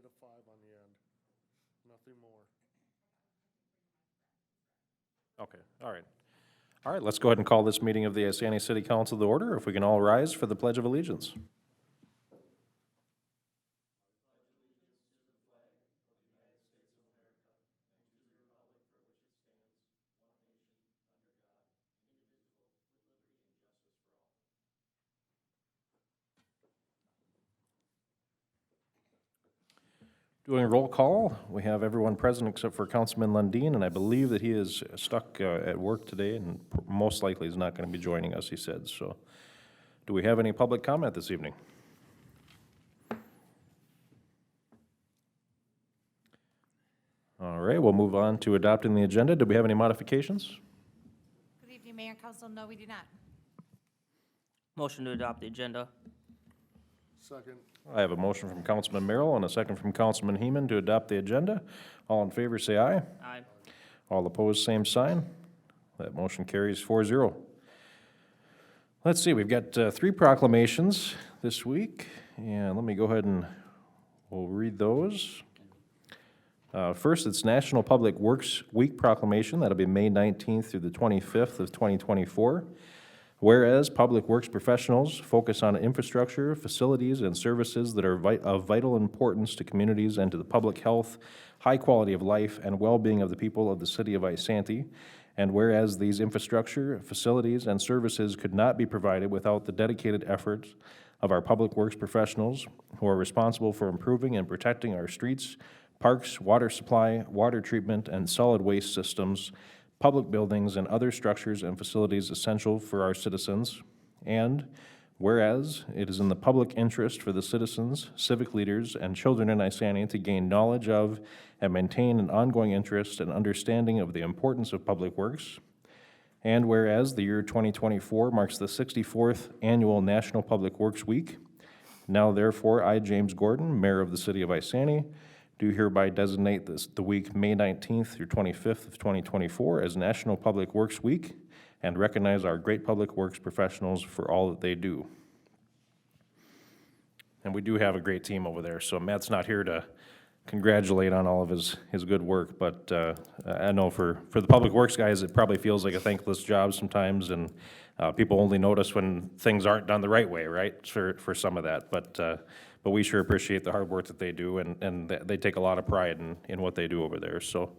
added a 5 on the end. Nothing more. Okay, all right. All right, let's go ahead and call this meeting of the Isani City Council to order. If we can all rise for the Pledge of Allegiance. Doing a roll call, we have everyone present except for Councilman Lundin, and I believe that he is stuck at work today and most likely is not going to be joining us, he said. So, do we have any public comment this evening? All right, we'll move on to adopting the agenda. Do we have any modifications? Good evening, Mayor and Council. No, we do not. Motion to adopt the agenda. Second. I have a motion from Councilman Merrill and a second from Councilman Heeman to adopt the agenda. All in favor, say aye. Aye. All opposed, same sign. That motion carries 4-0. Let's see, we've got 3 proclamations this week, and let me go ahead and we'll read those. First, it's National Public Works Week proclamation. That'll be May 19th through the 25th of 2024. Whereas public works professionals focus on infrastructure, facilities, and services that are of vital importance to communities and to the public health, high quality of life, and well-being of the people of the city of Isanti. And whereas these infrastructure, facilities, and services could not be provided without the dedicated efforts of our public works professionals who are responsible for improving and protecting our streets, parks, water supply, water treatment, and solid waste systems, public buildings, and other structures and facilities essential for our citizens. And whereas it is in the public interest for the citizens, civic leaders, and children in Isani to gain knowledge of and maintain an ongoing interest and understanding of the importance of public works. And whereas the year 2024 marks the 64th annual National Public Works Week, now therefore I, James Gordon, Mayor of the City of Isani, do hereby designate the week May 19th through 25th of 2024 as National Public Works Week and recognize our great public works professionals for all that they do. And we do have a great team over there, so Matt's not here to congratulate on all of his good work, but I know for the public works guys, it probably feels like a thankless job sometimes, and people only notice when things aren't done the right way, right, for some of that. But we sure appreciate the hard work that they do, and they take a lot of pride in what they do over there. So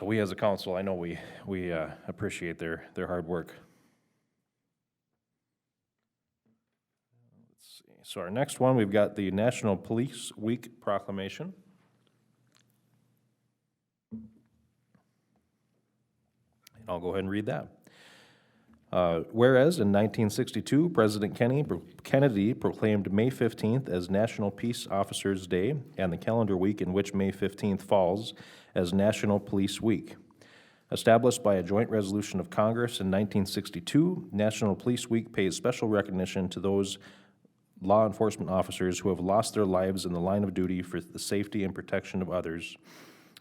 we as a council, I know we appreciate their hard work. Let's see. So our next one, we've got the National Police Week proclamation. And I'll go ahead and read that. Whereas in 1962, President Kennedy proclaimed May 15th as National Peace Officers Day and the calendar week in which May 15th falls as National Police Week. Established by a joint resolution of Congress in 1962, National Police Week pays special recognition to those law enforcement officers who have lost their lives in the line of duty for the safety and protection of others.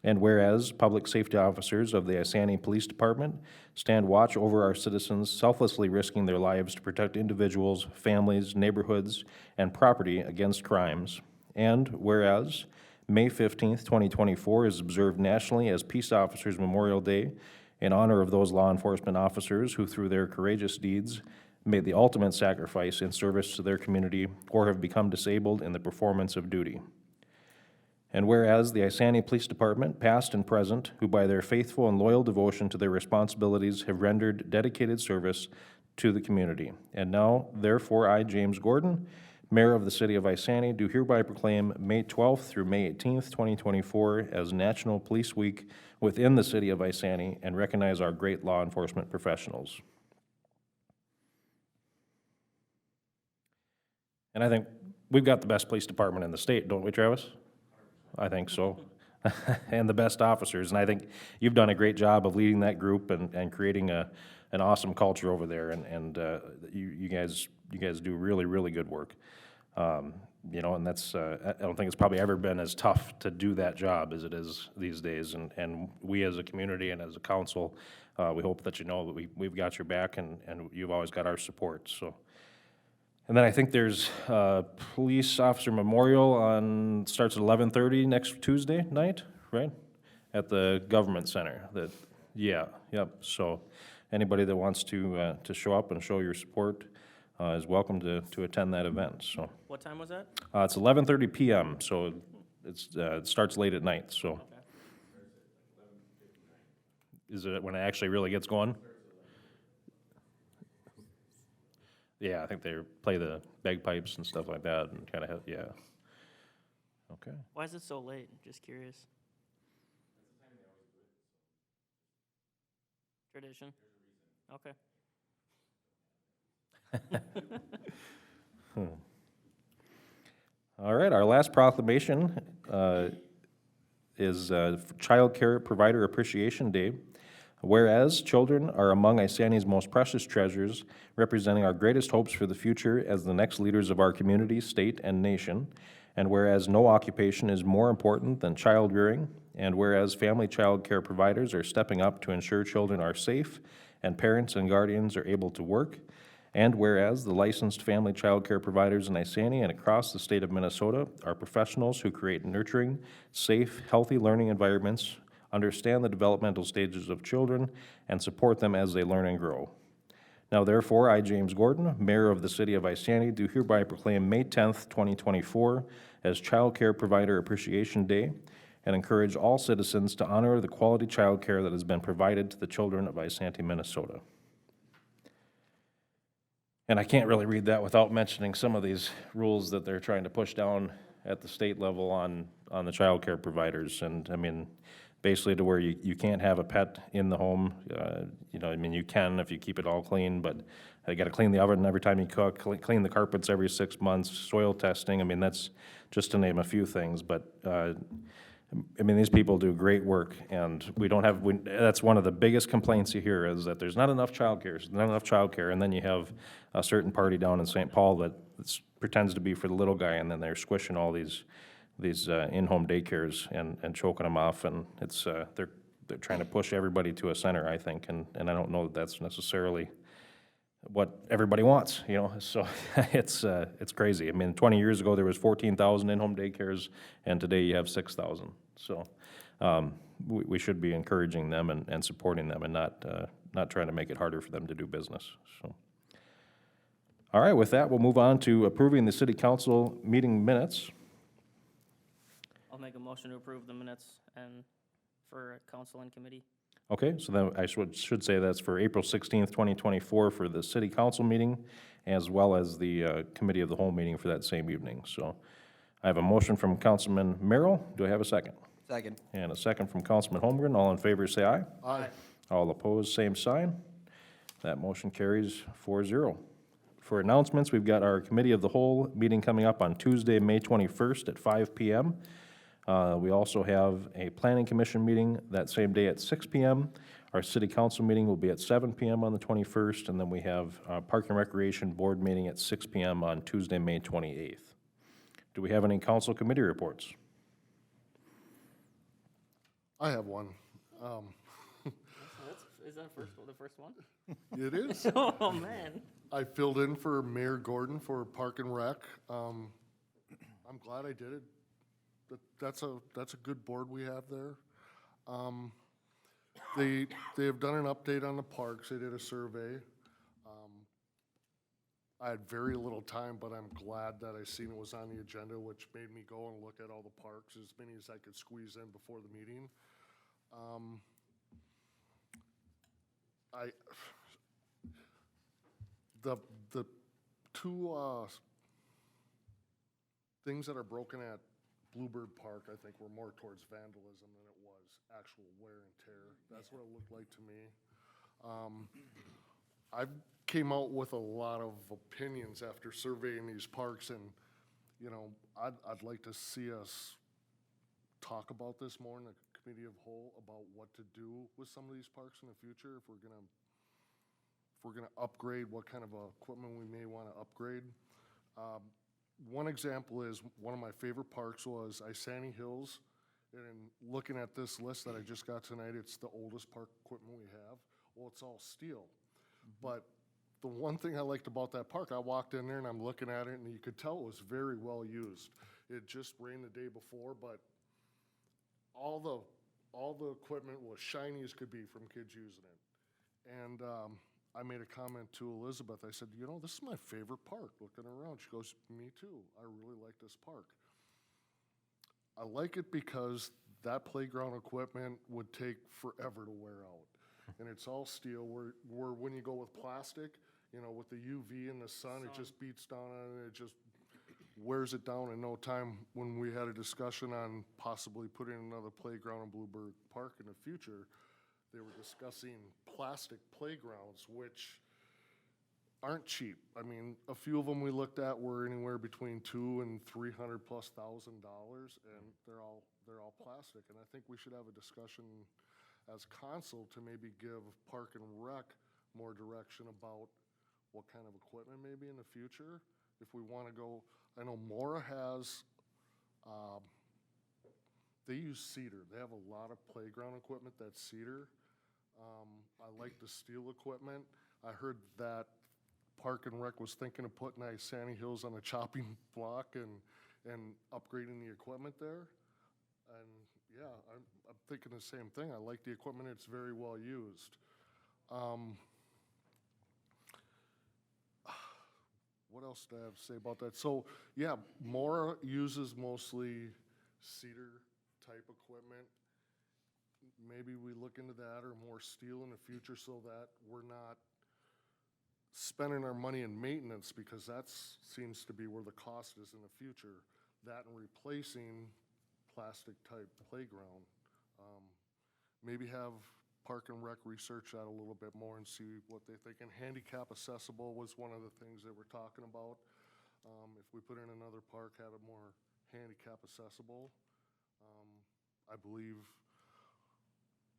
And whereas public safety officers of the Isani Police Department stand watch over our citizens, selflessly risking their lives to protect individuals, families, neighborhoods, and property against crimes. And whereas May 15th, 2024 is observed nationally as Peace Officers Memorial Day in honor of those law enforcement officers who, through their courageous deeds, made the ultimate sacrifice in service to their community or have become disabled in the performance of duty. And whereas the Isani Police Department, past and present, who by their faithful and loyal devotion to their responsibilities have rendered dedicated service to the community. And now, therefore, I, James Gordon, Mayor of the City of Isani, do hereby proclaim May 12th through May 18th, 2024 as National Police Week within the City of Isani and recognize our great law enforcement professionals. And I think we've got the best police department in the state, don't we, Travis? I think so. And the best officers. And I think you've done a great job of leading that group and creating an awesome culture over there. And you guys do really, really good work. You know, and that's, I don't think it's probably ever been as tough to do that job as it is these days. And we as a community and as a council, we hope that you know that we've got your back and you've always got our support. So. And then I think there's police officer memorial on, starts at 11:30 next Tuesday night, right? At the government center, that, yeah, yep. So anybody that wants to show up and show your support is welcome to attend that event, so. What time was that? It's 11:30 PM, so it starts late at night, so. Is it when it actually really gets going? Yeah, I think they play the bagpipes and stuff like that and kind of, yeah. Okay. Why is it so late? Just curious. Tradition? Okay. All right, our last proclamation is Child Care Provider Appreciation Day. Whereas children are among Isani's most precious treasures, representing our greatest hopes for the future as the next leaders of our community, state, and nation, and whereas no occupation is more important than child rearing, and whereas family child care providers are stepping up to ensure children are safe and parents and guardians are able to work, and whereas the licensed family child care providers in Isani and across the state of Minnesota are professionals who create nurturing, safe, healthy learning environments, understand the developmental stages of children, and support them as they learn and grow. Now therefore, I, James Gordon, Mayor of the City of Isani, do hereby proclaim May 10th, 2024 as Child Care Provider Appreciation Day and encourage all citizens to honor the quality child care that has been provided to the children of Isanti, Minnesota. And I can't really read that without mentioning some of these rules that they're trying to push down at the state level on the child care providers. And I mean, basically to where you can't have a pet in the home. You know, I mean, you can if you keep it all clean, but you gotta clean the oven every time you cook, clean the carpets every 6 months, soil testing. I mean, that's just to name a few things, but, I mean, these people do great work, and we don't have, that's one of the biggest complaints you hear, is that there's not enough childcare, and then you have a certain party down in St. Paul that pretends to be for the little guy, and then they're squishing all these in-home daycares and choking them off, and it's, they're trying to push everybody to a center, I think, and I don't know that that's necessarily what everybody wants, you know, so it's crazy. I mean, 20 years ago, there was 14,000 in-home daycares, and today you have 6,000. So we should be encouraging them and supporting them and not trying to make it harder for them to do business, so. All right, with that, we'll move on to approving the city council meeting minutes. I'll make a motion to approve the minutes and for council and committee. Okay, so then I should say that's for April 16th, 2024 for the city council meeting, as well as the committee of the whole meeting for that same evening. So I have a motion from Councilman Merrill. Do I have a second? Second. And a second from Councilman Holmgren. All in favor, say aye. Aye. All opposed, same sign. That motion carries 4-0. For announcements, we've got our committee of the whole meeting coming up on Tuesday, May 21st at 5 p.m. We also have a planning commission meeting that same day at 6 p.m. Our city council meeting will be at 7 p.m. on the 21st, and then we have a Park and Recreation Board meeting at 6 p.m. on Tuesday, May 28th. Do we have any council committee reports? I have one. Is that the first one? It is. Oh, man. I filled in for Mayor Gordon for Park and Rec. I'm glad I did it. That's a good board we have there. They have done an update on the parks. They did a survey. I had very little time, but I'm glad that I seen it was on the agenda, which made me go and look at all the parks, as many as I could squeeze in before the meeting. The two things that are broken at Bluebird Park, I think, were more towards vandalism than it was actual wear and tear. That's what it looked like to me. I came out with a lot of opinions after surveying these parks, and, you know, I'd like to see us talk about this more in the committee of whole, about what to do with some of these parks in the future, if we're gonna upgrade, what kind of equipment we may wanna upgrade. One example is, one of my favorite parks was Isani Hills, and looking at this list that I just got tonight, it's the oldest park equipment we have. Well, it's all steel, but the one thing I liked about that park, I walked in there and I'm looking at it and you could tell it was very well used. It just rained the day before, but all the equipment was shiny as could be from kids using it. And I made a comment to Elizabeth. I said, you know, this is my favorite park, looking around. She goes, me too. I really like this park. I like it because that playground equipment would take forever to wear out. And it's all steel, where when you go with plastic, you know, with the UV and the sun, it just beats down on it, it just wears it down in no time. When we had a discussion on possibly putting another playground in Bluebird Park in the future, they were discussing plastic playgrounds, which aren't cheap. I mean, a few of them we looked at were anywhere between $200,000 and $300,000+, and they're all plastic. And I think we should have a discussion as council to maybe give Park and Rec more direction about what kind of equipment maybe in the future. If we want to go, I know Mora has, they use cedar. They have a lot of playground equipment that's cedar. I like the steel equipment. I heard that Park and Rec was thinking of putting Sandy Hills on a chopping block and upgrading the equipment there. And yeah, I'm thinking the same thing. I like the equipment. It's very well used. What else do I have to say about that? So, yeah, Mora uses mostly cedar-type equipment. Maybe we look into that or more steel in the future so that we're not spending our money in maintenance, because that seems to be where the cost is in the future. That and replacing plastic-type playground. Maybe have Park and Rec research that a little bit more and see what they think. And handicap accessible was one of the things that we're talking about. If we put in another park, have it more handicap accessible. I believe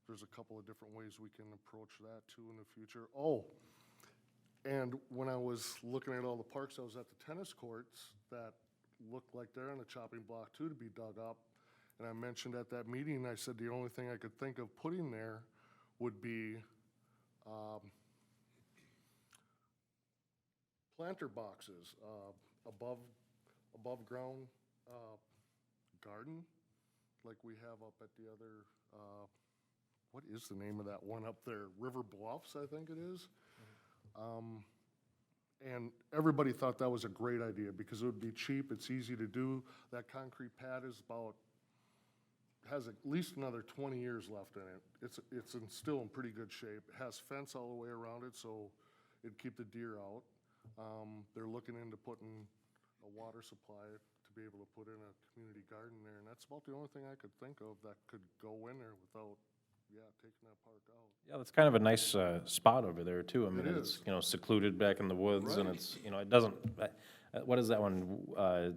there's a couple of different ways we can approach that too in the future. Oh, and when I was looking at all the parks, I was at the tennis courts that looked like they're on the chopping block too, to be dug up. And I mentioned at that meeting, I said the only thing I could think of putting there would be planter boxes, above ground garden, like we have up at the other, what is the name of that one up there? River Bluffs, I think it is. And everybody thought that was a great idea because it would be cheap, it's easy to do. That concrete pad is has at least another 20 years left in it. It's still in pretty good shape. It has fence all the way around it, so it'd keep the deer out. They're looking into putting a water supply to be able to put in a community garden there, and that's about the only thing I could think of that could go in there without, taking that park out. Yeah, that's kind of a nice spot over there too. I mean, It it's, is. secluded back in the woods and Right. it's, it doesn't, what is that one? I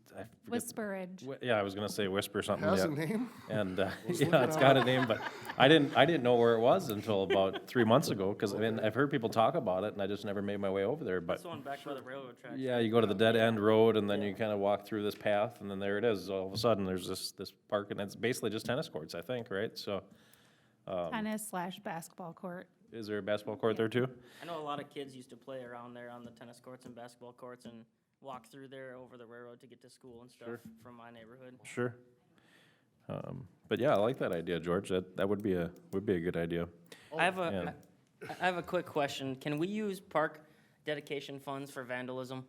forget- Whisperage. Yeah, I was gonna say Whisper something. Has yeah. a name? And, Was yeah, looking it's it got up. a name, but I didn't know where it was until about 3 months ago, because I mean, I've heard people talk about it and I just never made my way over there, but. That's the one back by the railroad tracks. Yeah, you go to the dead end road and then you kind of walk through this path and then there it is. All of a sudden, there's this park and it's basically just tennis courts, I think, right? So, Tennis/basketball court. is there a basketball court there too? I know a lot of kids used to play around there on the tennis courts and basketball courts and walk through there over the railroad to get to school and stuff Sure. from my neighborhood. Sure. But yeah, I like that idea, George. That would be a good idea. I have And- I have a quick question. Can we use park dedication funds for vandalism?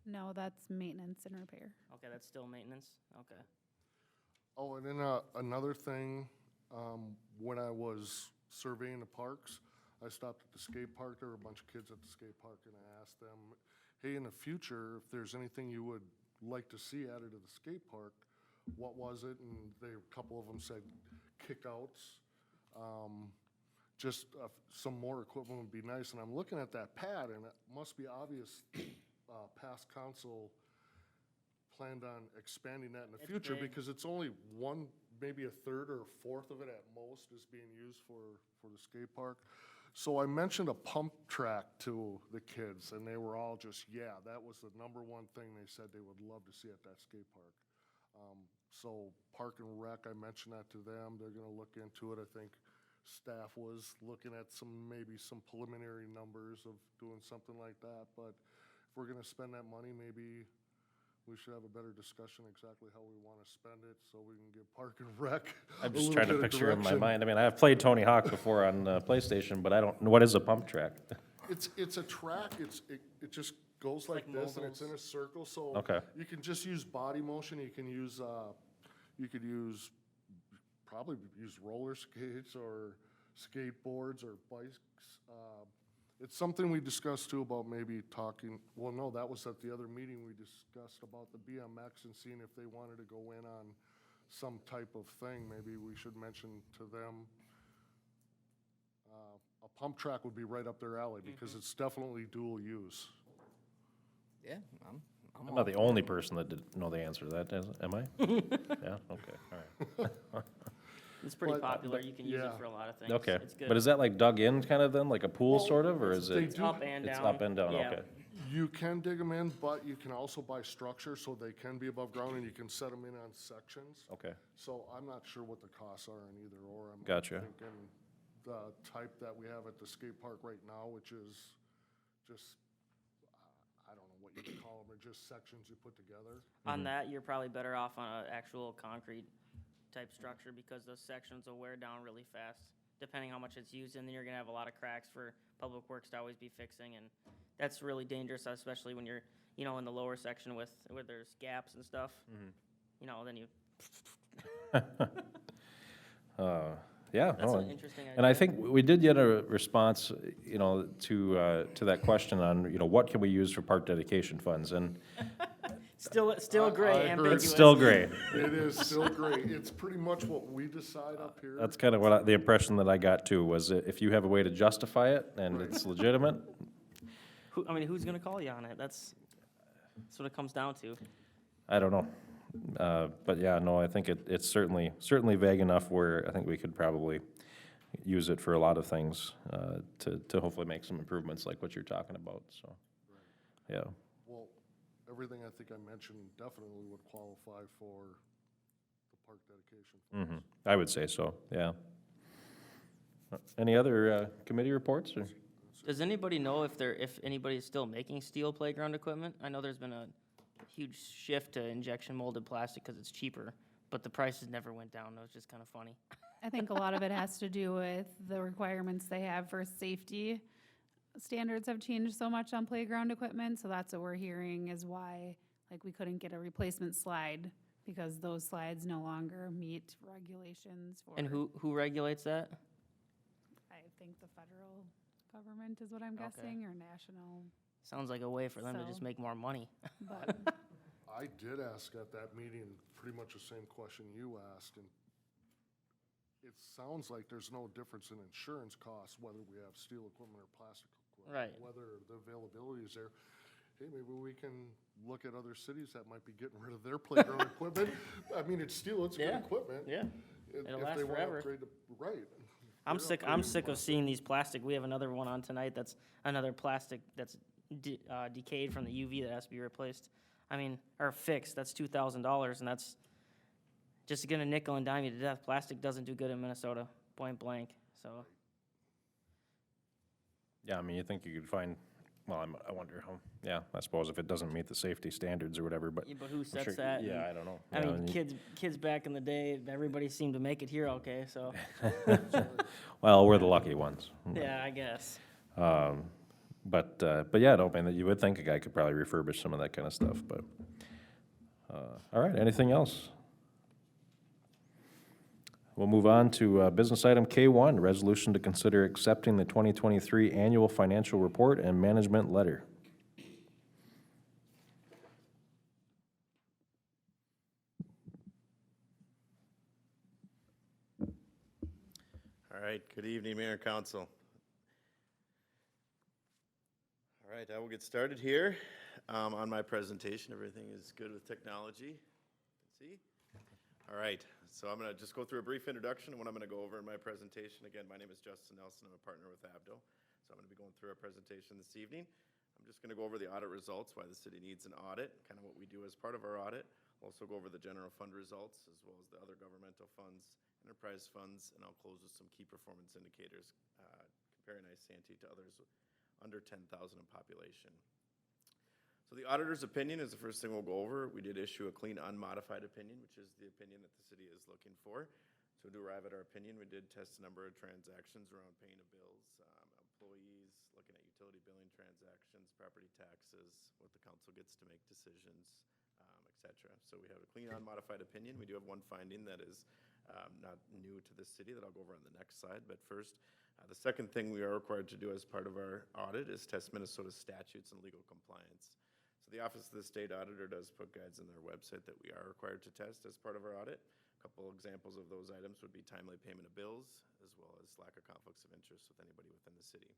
No, that's maintenance and repair. Okay, that's still maintenance? Okay. Oh, and then another thing, when I was surveying the parks, I stopped at the skate park. There were a bunch of kids at the skate park, and I asked them, hey, in the future, if there's anything you would like to see added to the skate park, what was it? And a couple of them said kickouts. Just some more equipment would be nice. And I'm looking at that pad, and it must be obvious past council planned on expanding that in the It's future, big. because it's only one, maybe a third or a fourth of it at most is being used for the skate park. So I mentioned a pump track to the kids, and they were all just, yeah, that was the number one thing they said they would love to see at that skate park. So Park and Rec, I mentioned that to them, they're gonna look into it. I think staff was looking at maybe some preliminary numbers of doing something like that, but if we're gonna spend that money, maybe we should have a better discussion exactly how we wanna spend it, so we can give Park and Rec I'm a just little trying to bit of picture in my direction. mind. I mean, I've played Tony Hawk before on PlayStation, but I don't, what is a pump track? It's a track, it just goes like like this, and it's in moguls. a circle, so. Okay. You can just use body motion, you could probably use roller skates or skateboards or bikes. It's something we discussed too about maybe talking, well, no, that was at the other meeting, we discussed about the BMX and seeing if they wanted to go in on some type of thing, maybe we should mention to them. A pump track would be right up their alley, because it's definitely dual use. Yeah, I'm not the only person that didn't know the answer to that, am I? Yeah, okay, all right. It's pretty But- popular, you can use yeah. it for a lot of things. Okay, It's good. but is that like dug in kind of then, like a pool Well, sort of, or is they it? do- Up and down. It's up and down, Yeah. okay. You can dig them in, but you can also buy structures, so they can be above ground, and you can set them in on sections. Okay, So I'm not sure what the costs are in either, or I'm Gotcha. thinking the type that we have at the skate park right now, which is just, I don't know what you would call them, they're just sections you put together. On that, you're probably better off on an actual concrete type structure because those sections will wear down really fast, depending how much it's used, and then you're gonna have a lot of cracks for Public Works to always be fixing, and that's really dangerous, especially when you're, you know, in the lower section where there's gaps and stuff. You know, then you, yeah. that's no, an interesting idea. And I think we did get a response, you know, to that question on, you know, what can we use for park dedication funds? And Still I gray, heard- ambiguous. it's still gray. It is still great, it's pretty much what we decide up here. That's kind of the impression that I got too, was that if you have a way to justify it and it's legitimate, I mean, who's gonna call you on it? That's what it comes down to. I don't know. But yeah, no, I think it's certainly vague enough where I think we could probably use it for a lot of things, to hopefully make some improvements like what you're talking about, so, yeah. Well, everything I think I mentioned definitely would qualify for the park dedication funds. I would say so, yeah. Any other committee reports, or? Does anybody know if anybody's still making steel playground equipment? I know there's been a huge shift to injection molded plastic because it's cheaper, but the prices never went down. It was just kind of funny. I think a lot of it has to do with the requirements they have for safety. Standards have changed so much on playground equipment, so that's what we're hearing is why, like, we couldn't get a replacement slide because those slides no longer meet regulations for. And who regulates that? I think the federal government is what I'm Okay. guessing, or national, Sounds like a way for them to just So- make more money. but I did ask at that meeting pretty much the same question you asked, and it sounds like there's no difference in insurance costs, whether we have steel equipment or plastic equipment. Right. Whether the availability is there. Hey, maybe we can look at other cities that might be getting rid of their playground equipment. I mean, it's steel, it's good Yeah. equipment. Yeah. If It'll they last wanna forever. upgrade right. I'm They're sick upgrading of seeing these plastic. We have another one on tonight that's another plastic that's decayed from the UV that has to be replaced. I mean, or fixed, that's $2,000, and that's just gonna nickel and dime you to death. Plastic doesn't do good in Minnesota, point blank, so. Yeah, I mean, you think you could find, well, I wonder how, yeah, I suppose if it doesn't meet the safety standards or whatever, but. Yeah, but who I'm sets sure- that? Yeah, I don't know. I Yeah, mean, and you- kids back in the day, everybody seemed to make it here okay, so, Well, we're the lucky ones. yeah, I guess. But yeah, no, man, you would think a guy could probably refurbish some of that kind of stuff, but, all right, anything else? We'll move on to business item K1, resolution to consider accepting the 2023 annual financial report and management letter. All right, good evening, Mayor and Council. All right, I will get started here on my presentation. Everything is good with technology. See? All right, so I'm going to just go through a brief introduction of what I'm going to go over in my presentation. Again, my name is Justin Nelson. I'm a partner with Abdo. So I'm going to be going through our presentation this evening. I'm just going to go over the audit results, why the city needs an audit, kind of what we do as part of our audit. We'll also go over the general fund results as well as the other governmental funds, enterprise funds, and I'll close with some key performance indicators comparing Isanti to others under 10,000 in population. So the auditor's opinion is the first thing we'll go over. We did issue a clean, unmodified opinion, which is the opinion that the city is looking for. So to arrive at our opinion, we did test a number of transactions around paying of bills, employees, looking at utility billing transactions, property taxes, what the council gets to make decisions, et cetera. So we have a clean, unmodified opinion. We do have one finding that is not new to the city that I'll go over on the next slide. But first, the second thing we are required to do as part of our audit is test Minnesota statutes and legal compliance. So the Office of the State Auditor does put guides on their website that we are required to test as part of our audit. A couple examples of those items would be timely payment of bills, as well as lack of conflicts of interest with anybody within the city.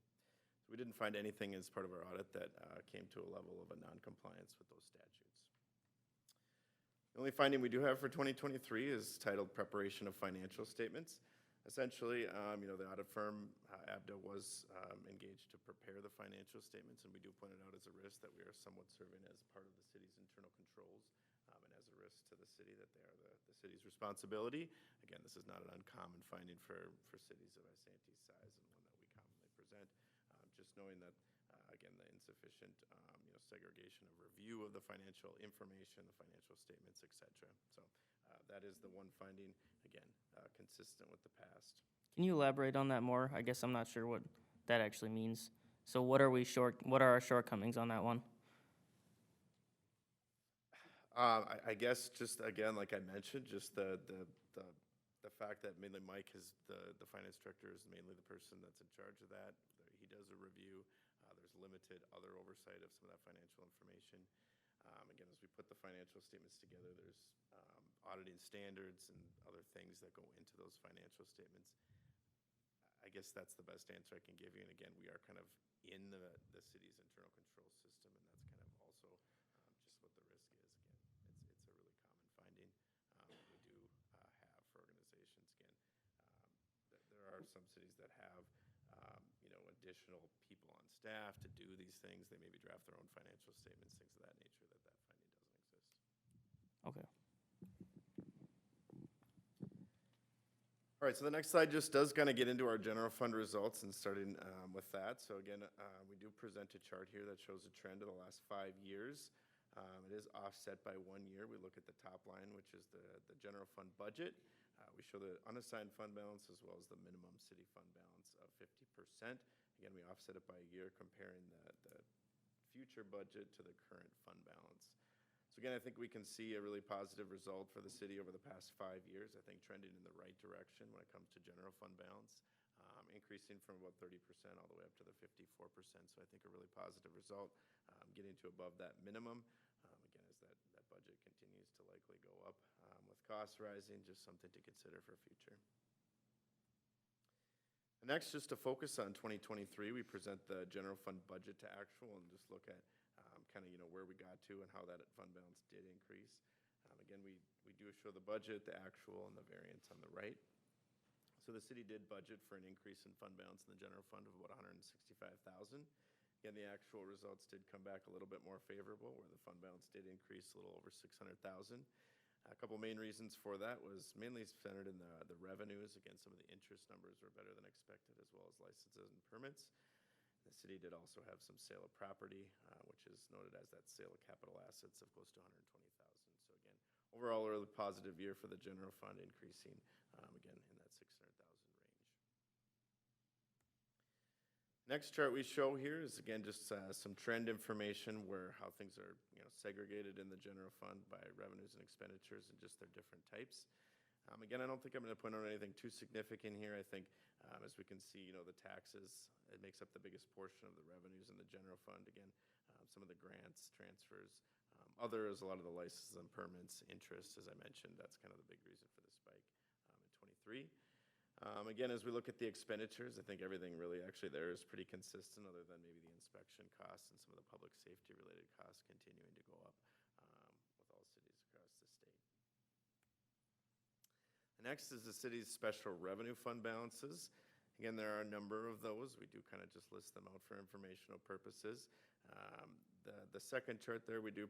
So we didn't find anything as part of our audit that came to a level of a non-compliance with those statutes. The only finding we do have for 2023 is titled Preparation of Financial Statements. Essentially, the audit firm, ABDA, was engaged to prepare the financial statements, and we do point it out as a risk that we are somewhat serving as part of the city's internal controls, and as a risk to the city that they are the city's responsibility. Again, this is not an uncommon finding for cities of Isanti's size and one that we commonly present. Just knowing that, again, the insufficient segregation of review of the financial information, the financial statements, et cetera. So that is the one finding, again, consistent with the past. Can you elaborate on that more? I guess I'm not sure what that actually means. So what are our shortcomings on that one? I guess just, again, like I mentioned, just the fact that mainly Mike is the finance director is mainly the person that's in charge of that. He does a review. There's limited other oversight of some of that financial information. Again, as we put the financial statements together, there's auditing standards and other things that go into those financial statements. I guess that's the best answer I can give you. And again, we are kind of in the city's internal control system, and that's kind of also just what the risk is. Again, it's a really common finding we do have for organizations. Again, there are some cities that have additional people on staff to do these things. They maybe draft their own financial statements, things of that nature, that finding doesn't exist. Okay. All right, so the next slide just does kind of get into our general fund results and starting with that. So again, we do present a chart here that shows a trend of the last 5 years. It is offset by 1 year. We look at the top line, which is the general fund budget. We show the unassigned fund balance as well as the minimum city fund balance of 50%. Again, we offset it by a year comparing the future budget to the current fund balance. So again, I think we can see a really positive result for the city over the past 5 years. I think trending in the right direction when it comes to general fund balance, increasing from about 30% all the way up to the 54%. So I think a really positive result, getting to above that minimum. Again, as that budget continues to likely go up with costs rising, just something to consider for future. Next, just to focus on 2023, we present the general fund budget to actual and just look at kind of where we got to and how that fund balance did increase. Again, we do show the budget, the actual, and the variance on the right. So the city did budget for an increase in fund balance in the general fund of about $165,000. Again, the actual results did come back a little bit more favorable, where the fund balance did increase a little over $600,000. A couple main reasons for that was mainly centered in the revenues. Again, some of the interest numbers were better than expected, as well as licenses and permits. The city did also have some sale of property, which is noted as that sale of capital assets of close to $120,000. So again, overall, a really positive year for the general fund, increasing, again, in that $600,000 range. Next chart we show here is, again, just some trend information where how things are segregated in the general fund by revenues and expenditures and just their different types. Again, I don't think I'm going to point out anything too significant here. I think, as we can see, the taxes, it makes up the biggest portion of the revenues in the general fund. Again, some of the grants, transfers, others, a lot of the licenses and permits, interest, as I mentioned, that's kind of the big reason for the spike in 23. Again, as we look at the expenditures, I think everything really actually there is pretty consistent, other than maybe the inspection costs and some of the public safety related costs continuing to go up with all cities across the state. Next is the city's special revenue fund balances. Again, there are a number of those. We do kind of just list them out for informational purposes. The second chart there we do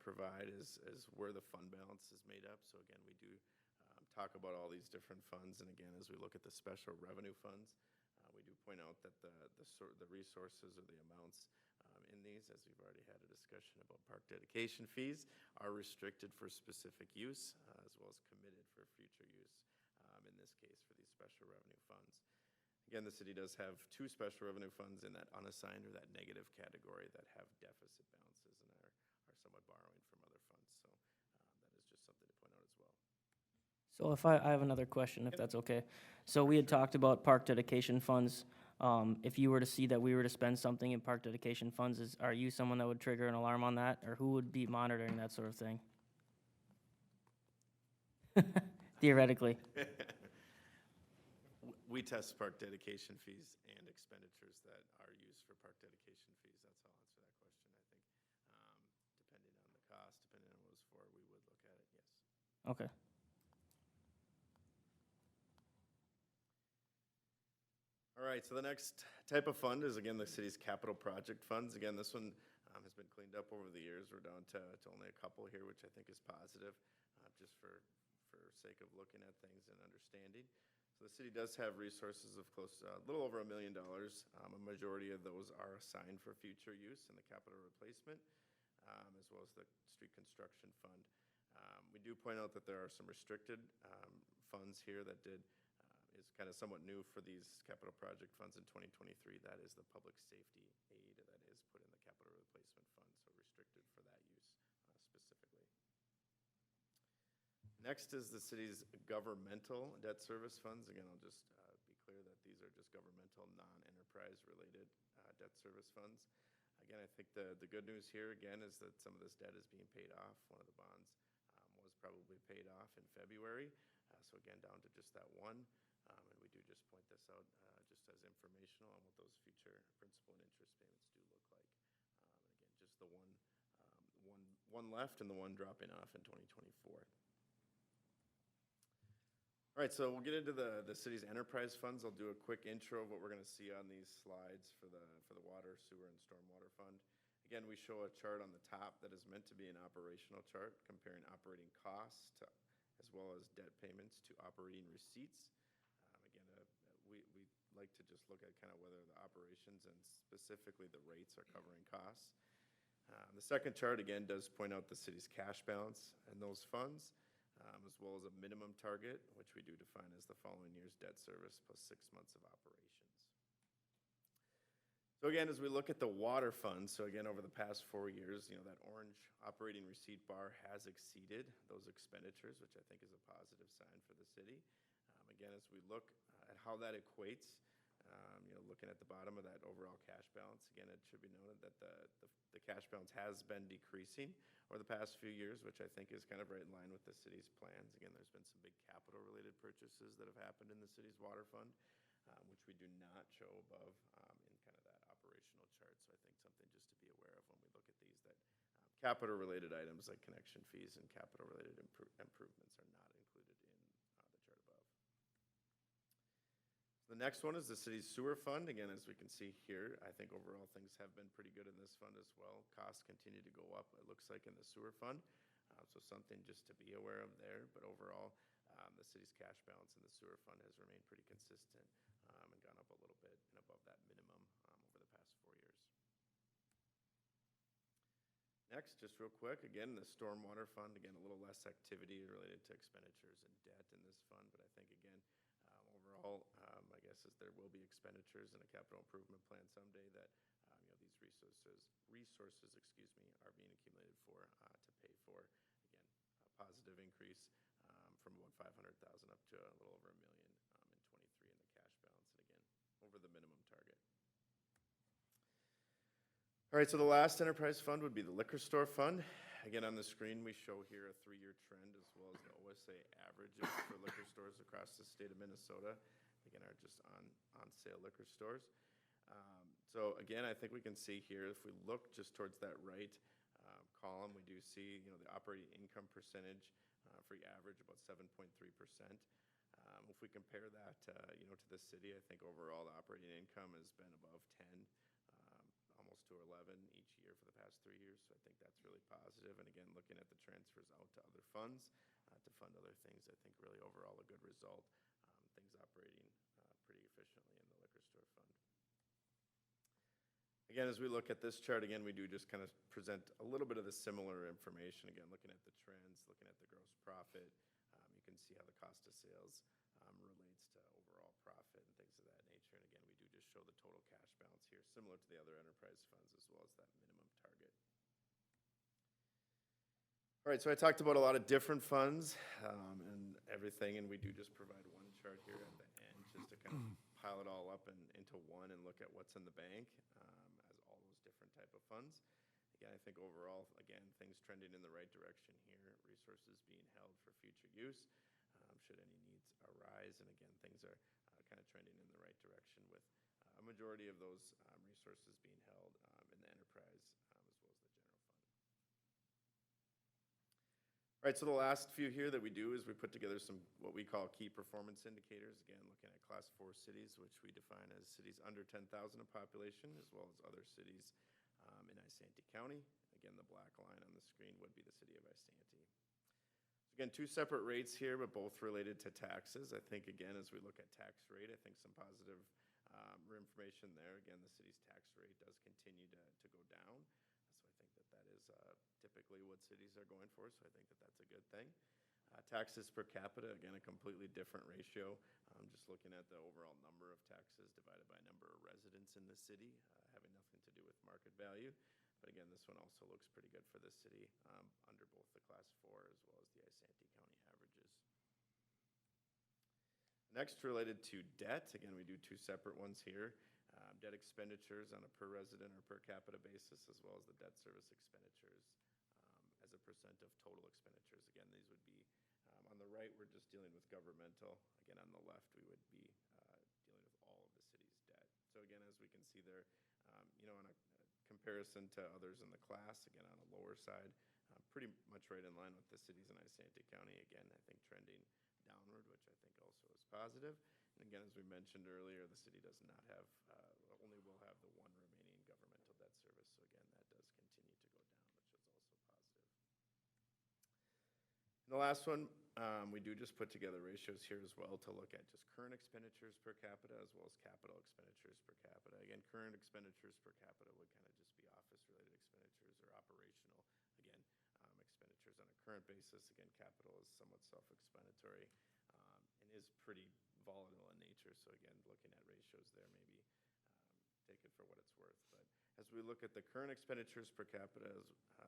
provide is where the fund balance is made up. So again, we do talk about all these different funds, and again, as we look at the special revenue funds, we do point out that the resources or the amounts in these, as we've already had a discussion about park dedication fees, are restricted for specific use, as well as committed for future use, in this case for these special revenue funds. Again, the city does have two special revenue funds in that unassigned or that negative category that have deficit balances and are somewhat borrowing from other funds. So that is just something to point out as well. So if I have another question, if that's okay. So we had talked about park dedication funds. If you were to see that we were to spend something in park dedication funds, are you someone that would trigger an alarm on that, or who would be monitoring that sort of thing? Theoretically. We test park dedication fees and expenditures that are used for park dedication fees. That's how I'll answer that question, I think. Depending on the cost, depending on what it was for, we would look at it, yes. Okay. All right, so the next type of fund is, again, the city's capital project funds. Again, this one has been cleaned up over the years. We're down to only a couple here, which I think is positive, just for sake of looking at things and understanding. So the city does have resources of close to a little over $1 million. A majority of those are assigned for future use in the capital replacement, as well as the street construction fund. We do point out that there are some restricted funds here that is kind of somewhat new for these capital project funds in 2023. That is the public safety aid that is put in the capital replacement fund, so restricted for that use specifically. Next is the city's governmental debt service funds. Again, I'll just be clear that these are just governmental, non-enterprise related debt service funds. Again, I think the good news here again is that some of this debt is being paid off. One of the bonds was probably paid off in February. So again, down to just that one. And we do just point this out just as informational on what those future principal and interest payments do look like. And again, just the one left and the one dropping off in 2024. All right, so we'll get into the city's enterprise funds. I'll do a quick intro of what we're going to see on these slides for the water, sewer, and stormwater fund. Again, we show a chart on the top that is meant to be an operational chart comparing operating costs to, as well as debt payments to operating receipts. We like to just look at kind of whether the operations and specifically the rates are covering costs. The second chart, again, does point out the city's cash balance and those funds, as well as a minimum target, which we do define as the following year's debt service plus 6 months of operations. So again, as we look at the water fund, so again, over the past 4 years, that orange operating receipt bar has exceeded those expenditures, which I think is a positive sign for the city. Again, as we look at how that equates, looking at the bottom of that overall cash balance, again, it should be noted that the cash balance has been decreasing over the past few years, which I think is kind of right in line with the city's plans. Again, there's been some big capital-related purchases that have happened in the city's water fund, which we do not show above in kind of that operational chart. So I think something just to be aware of when we look at these, that capital-related items like connection fees and capital-related improvements are not included in the chart above. The next one is the city's sewer fund. Again, as we can see here, I think overall things have been pretty good in this fund as well. Costs continue to go up, it looks like, in the sewer fund. So something just to be aware of there. But overall, the city's cash balance in the sewer fund has remained pretty consistent and gone up a little bit and above that minimum over the past 4 years. Next, just real quick, again, the stormwater fund. Again, a little less activity related to expenditures and debt in this fund. But I think, again, overall, I guess as there will be expenditures in a capital improvement plan someday that these resources, are being accumulated for to pay for. Again, a positive increase from about 500,000 up to a little over $1 million in 23 in the cash balance, and again over the minimum target. All right, so the last enterprise fund would be the liquor store fund. Again, on the screen, we show here a 3-year trend as well as the OSA averages for liquor stores across the state of Minnesota. Again, are just on sale liquor stores. So again, I think we can see here, if we look just towards that right column, we do see, the operating income percentage for average about 7.3%. If we compare that, to the city, I think overall the operating income has been above 10, almost to 11 each year for the past 3 years, so I think that's really positive. And again, looking at the transfers out to other funds, to fund other things, I think really overall a good result. Things operating pretty efficiently in the liquor store fund. Again, as we look at this chart, again, we do just kind of present a little bit of the similar information. Again, looking at the trends, looking at the gross profit. You can see how the cost of sales relates to overall profit and things of that nature. And again, we do just show the total cash balance here, similar to the other enterprise funds, as well as that minimum target. All right, so I talked about a lot of different funds and everything, and we do just provide one chart here at the end, just to kind of pile it all up into one and look at what's in the bank as all those different type of funds. Again, I think overall, again, things trending in the right direction here, resources being held for future use, should any needs arise. And again, things are kind of trending in the right direction with a majority of those resources being held in the enterprise as well as the general fund. All right, so the last few here that we do is we put together some what we call key performance indicators. Again, looking at class 4 cities, which we define as cities under 10,000 in population, as well as other cities in Isanti County. Again, the black line on the screen would be the city of Isanti. Again, two separate rates here, but both related to taxes. I think, again, as we look at tax rate, I think some positive information there. Again, the city's tax rate does continue to go down. So I think that is typically what cities are going for, so I think that that's a good thing. Taxes per capita, again, a completely different ratio. Just looking at the overall number of taxes divided by number of residents in the city, having nothing to do with market value. But again, this one also looks pretty good for the city under both the class 4 as well as the Isanti County averages. Next, related to debt, again, we do two separate ones here. Debt expenditures on a per resident or per capita basis, as well as the debt service expenditures as a percent of total expenditures. Again, these would be, on the right, we're just dealing with governmental. Again, on the left, we would be dealing with all of the city's debt. So again, as we can see there, on a comparison to others in the class, again, on a lower side, pretty much right in line with the cities in Isanti County. Again, I think trending downward, which I think also is positive. And again, as we mentioned earlier, the city does not have, only will have the one remaining governmental debt service. So again, that does continue to go down, which is also positive. And the last one, we do just put together ratios here as well to look at just current expenditures per capita as well as capital expenditures per capita. Again, current expenditures per capita would kind of just be office-related expenditures or operational. Again, expenditures on a current basis. Again, capital is somewhat self-explanatory and is pretty volatile in nature. So again, looking at ratios there, maybe take it for what it's worth. But as we look at the current expenditures per capita,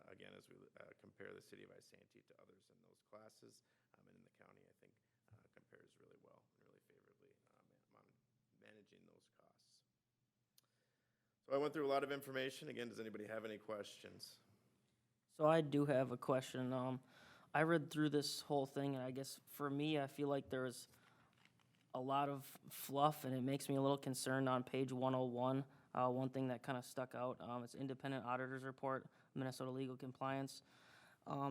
again, as we compare the city of Isanti to others in those classes and in the county, I think compares really well and really favorably on managing those costs. So I went through a lot of information. Again, does anybody have any questions? So I do have a question. I read through this whole thing, and I guess for me, I feel like there was a lot of fluff, and it makes me a little concerned on page 101. One thing that kind of stuck out, it's Independent Auditor's Report, Minnesota Legal Compliance.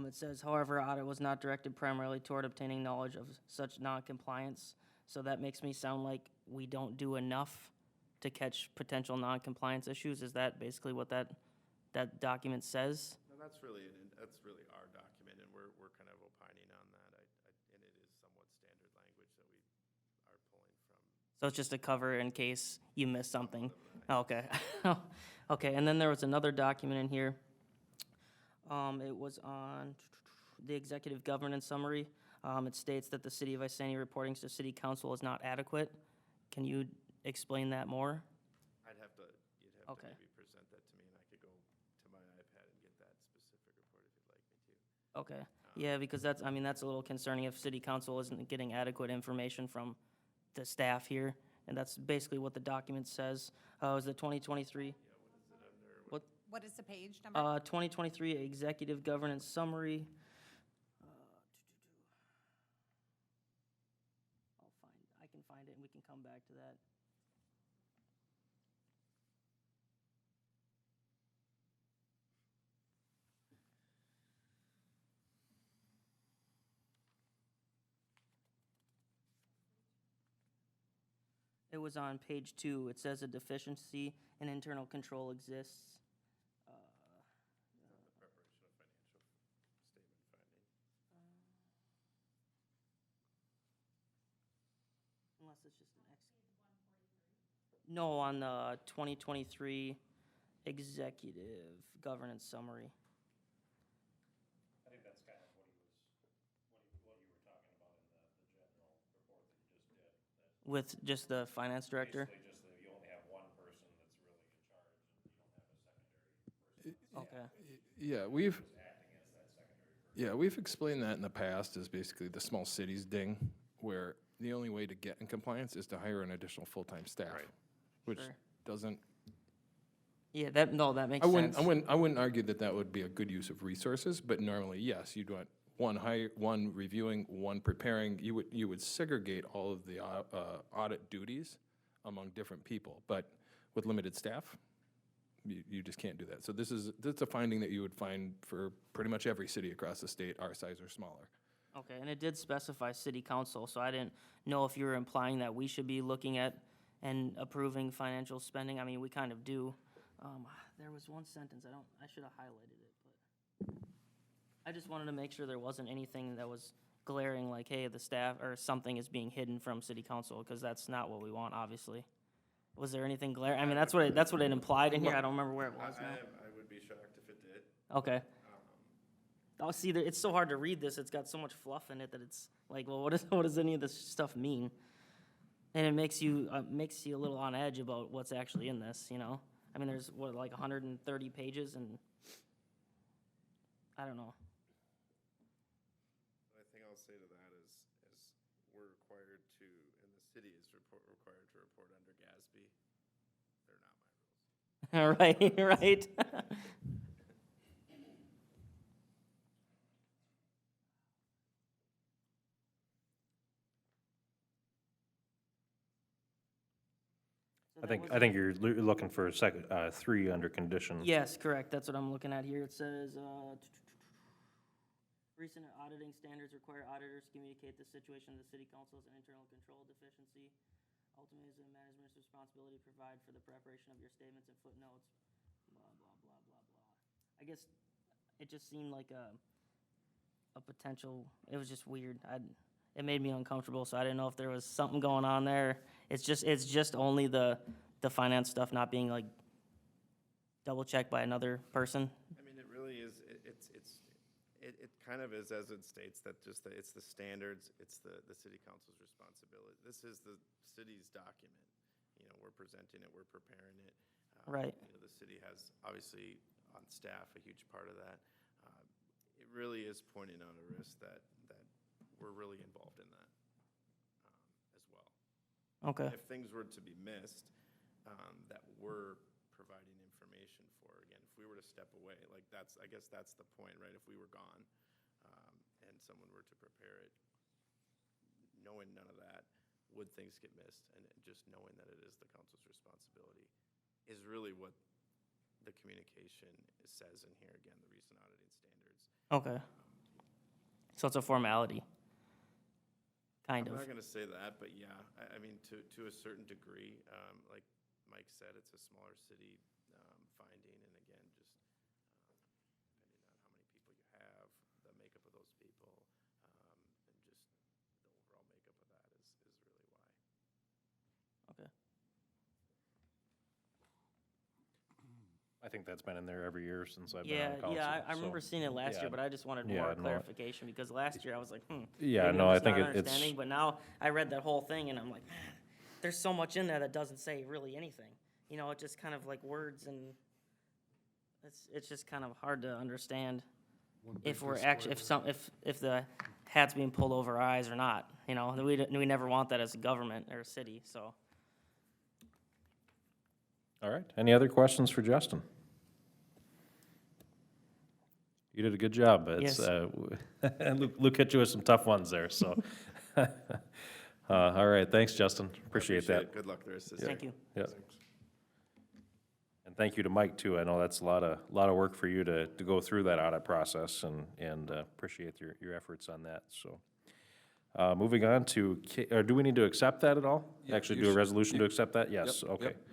It says, however, audit was not directed primarily toward obtaining knowledge of such non-compliance. So that makes me sound like we don't do enough to catch potential non-compliance issues. Is that basically what that document says? No, that's really our document, and we're kind of opining on that. And it is somewhat standard language that we are pulling from. So it's just a cover in case you miss something. Okay. Okay, and then there was another document in here. It was on the executive governance summary. It states that the city of Isanti reporting to city council is not adequate. Can you explain that more? You'd have to Okay. maybe present that to me, and I could go to my iPad and get that specific report if you'd like me to. Okay, yeah, because that's a little concerning if city council isn't getting adequate information from the staff here, and that's basically what the document says. It was the 2023, What is the page number? 2023 Executive Governance Summary. I can find it, and we can come back to that. It was on page 2. It says a deficiency in internal control exists. Unless it's just an No, on the 2023 executive governance summary. I think that's kind of what you were talking about in the general report that you just did. With just the finance director? Basically just that you only have one person that's really in charge and you don't have a secondary person Okay. Yeah, we've, acting as that secondary person. yeah, we've explained that in the past as basically the small cities ding, where the only way to get in compliance is to hire an additional full-time staff. Which Sure. doesn't, Yeah, that makes I sense. wouldn't argue that that would be a good use of resources, but normally, yes, you'd want one reviewing, one preparing. You would segregate all of the audit duties among different people, but with limited staff, you just can't do that. So that's a finding that you would find for pretty much every city across the state, our size or smaller. Okay, and it did specify city council, so I didn't know if you were implying that we should be looking at and approving financial spending. I mean, we kind of do. There was one sentence, I should have highlighted it, but I just wanted to make sure there wasn't anything that was glaring, like, hey, the staff, or something is being hidden from city council, because that's not what we want, obviously. Was there anything glaring? I mean, that's what it implied in here. I don't remember where it was now. I would be shocked if it did. Okay. Oh, see, it's so hard to read this. It's got so much fluff in it that it's like, well, what does any of this stuff mean? And it makes you a little on edge about what's actually in this, you know? I mean, there's, like 130 pages, and I don't know. The thing I'll say to that is we're required to, and the city is required to report under GASB. They're not my rules. Right. I think you're looking for a second, 3 under condition. Yes, correct. That's what I'm looking at here. It says, recent auditing standards require auditors to communicate the situation of the city council as an internal control deficiency. Ultimately, it's the management's responsibility to provide for the preparation of your statements and footnotes, blah, blah, blah, blah, blah. I guess it just seemed like a potential, it was just weird. It made me uncomfortable, so I didn't know if there was something going on there. It's just only the finance stuff not being like double-checked by another person. I mean, it really is, it kind of is as it states, that it's the standards, it's the city council's responsibility. This is the city's document. You know, we're presenting it, we're preparing it. Right. You know, the city has, obviously, on staff, a huge part of that. It really is pointing out a risk that we're really involved in that as well. Okay. If things were to be missed, that we're providing information for, again, if we were to step away, like I guess that's the point, right? If we were gone, and someone were to prepare it, knowing none of that, would things get missed? And just knowing that it is the council's responsibility is really what the communication says in here, again, the recent auditing standards. Okay. So it's a formality. Kind of. I'm not gonna say that, but yeah, I mean, to a certain degree, like Mike said, it's a smaller city finding, and again, just depending on how many people you have, the makeup of those people, and just the overall makeup of that is really why. Okay. I think that's been in there every year since I've been on council. Yeah, I remember so, seeing it last yeah. year, but I just wanted Yeah, more no, clarification, because last year I was like, Yeah, maybe no, I'm I just think not it's, understanding, but now I read that whole thing and I'm like, man, there's so much in there that doesn't say really anything. You know, it just kind of like words, and it's just kind of hard to understand One big if we're actually, disclaimer. if the hat's being pulled over our eyes or not. You know, we never want that as a government or a city, so. all right. Any other questions for Justin? You did a good job, but it's, Yes. Luke hit you with some tough ones there, so. All right, thanks, Justin. Appreciate that. it. Good luck the rest of the Thank you. Yeah. And thank you to Mike, too. I know that's a lot of work for you to go through that audit process, and appreciate your efforts on that, so. Moving on to, or do we need to accept that at all? Yeah, Actually you do a should- resolution to accept that? Yes, Yep, okay. yep.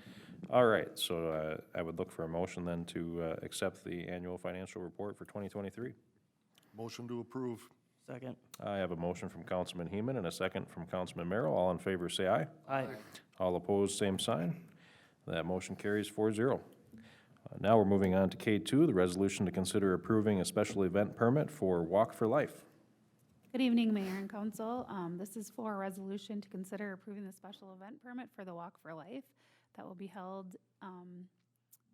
All right, so I would look for a motion then to accept the annual financial report for 2023. Motion to approve. Second. I have a motion from Councilman Heeman and a second from Councilman Merrill. All in favor, say aye. Aye. All opposed, same sign. That motion carries 4-0. Now we're moving on to K2, the resolution to consider approving a special event permit for Walk for Life. Good evening, Mayor and Council. This is for a resolution to consider approving the special event permit for the Walk for Life that will be held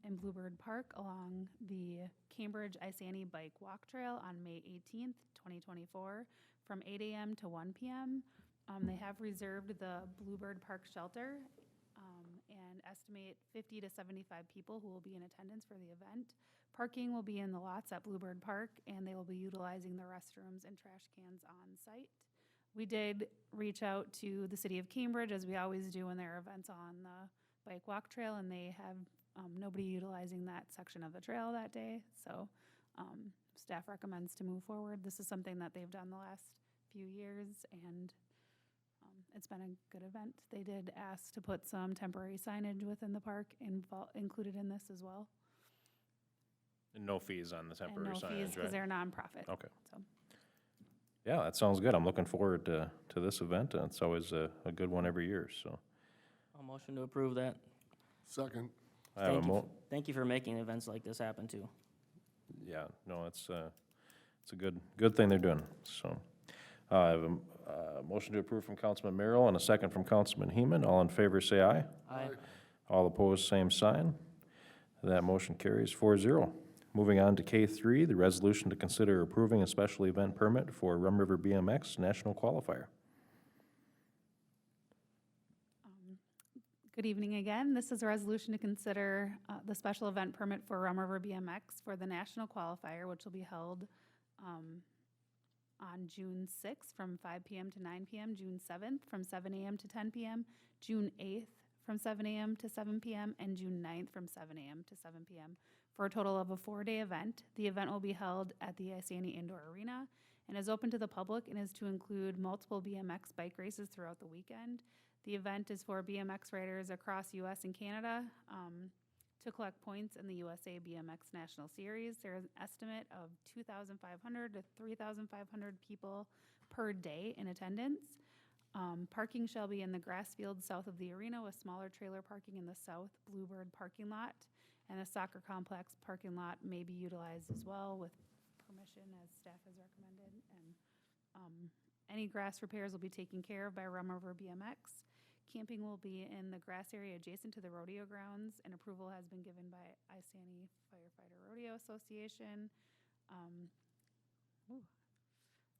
in Bluebird Park along the Cambridge Isani Bike Walk Trail on May 18th, 2024, from 8 a.m. to 1 p.m. They have reserved the Bluebird Park shelter and estimate 50 to 75 people who will be in attendance for the event. Parking will be in the lots at Bluebird Park, and they will be utilizing the restrooms and trash cans on site. We did reach out to the city of Cambridge, as we always do when there are events on the bike walk trail, and they have nobody utilizing that section of the trail that day. So staff recommends to move forward. This is something that they've done the last few years, and it's been a good event. They did ask to put some temporary signage within the park included in this as well. And no fees on the temporary And no fees, signage, because right? they're nonprofit. Okay. So, Yeah, that sounds good. I'm looking forward to this event, and it's always a good one every year, so. I'll motion to approve that. Second. I have a Thank you for making events like this happen too. Yeah, no, it's a good thing they're doing, so. I have a motion to approve from Councilman Merrill and a second from Councilman Heeman. All in favor, say aye. Aye. All opposed, same sign. That motion carries 4-0. Moving on to K3, the resolution to consider approving a special event permit for Rum River BMX National Qualifier. good evening again. This is a resolution to consider the special event permit for Rum River BMX for the national qualifier, which will be held on June 6th from 5 p.m. to 9 p.m., June 7th from 7 a.m. to 10 p.m., June 8th from 7 a.m. to 7 p.m., and June 9th from 7 a.m. to 7 p.m. for a total of a 4-day event. The event will be held at the Isani Indoor Arena and is open to the public and is to include multiple BMX bike races throughout the weekend. The event is for BMX riders across U.S. and Canada to collect points in the USA BMX National Series. There is an estimate of 2,500 to 3,500 people per day in attendance. Parking shall be in the grass field south of the arena with smaller trailer parking in the south Bluebird parking lot. And the soccer complex parking lot may be utilized as well with permission as staff has recommended. And any grass repairs will be taken care of by Rum River BMX. Camping will be in the grass area adjacent to the rodeo grounds, and approval has been given by Isani Firefighter Rodeo Association.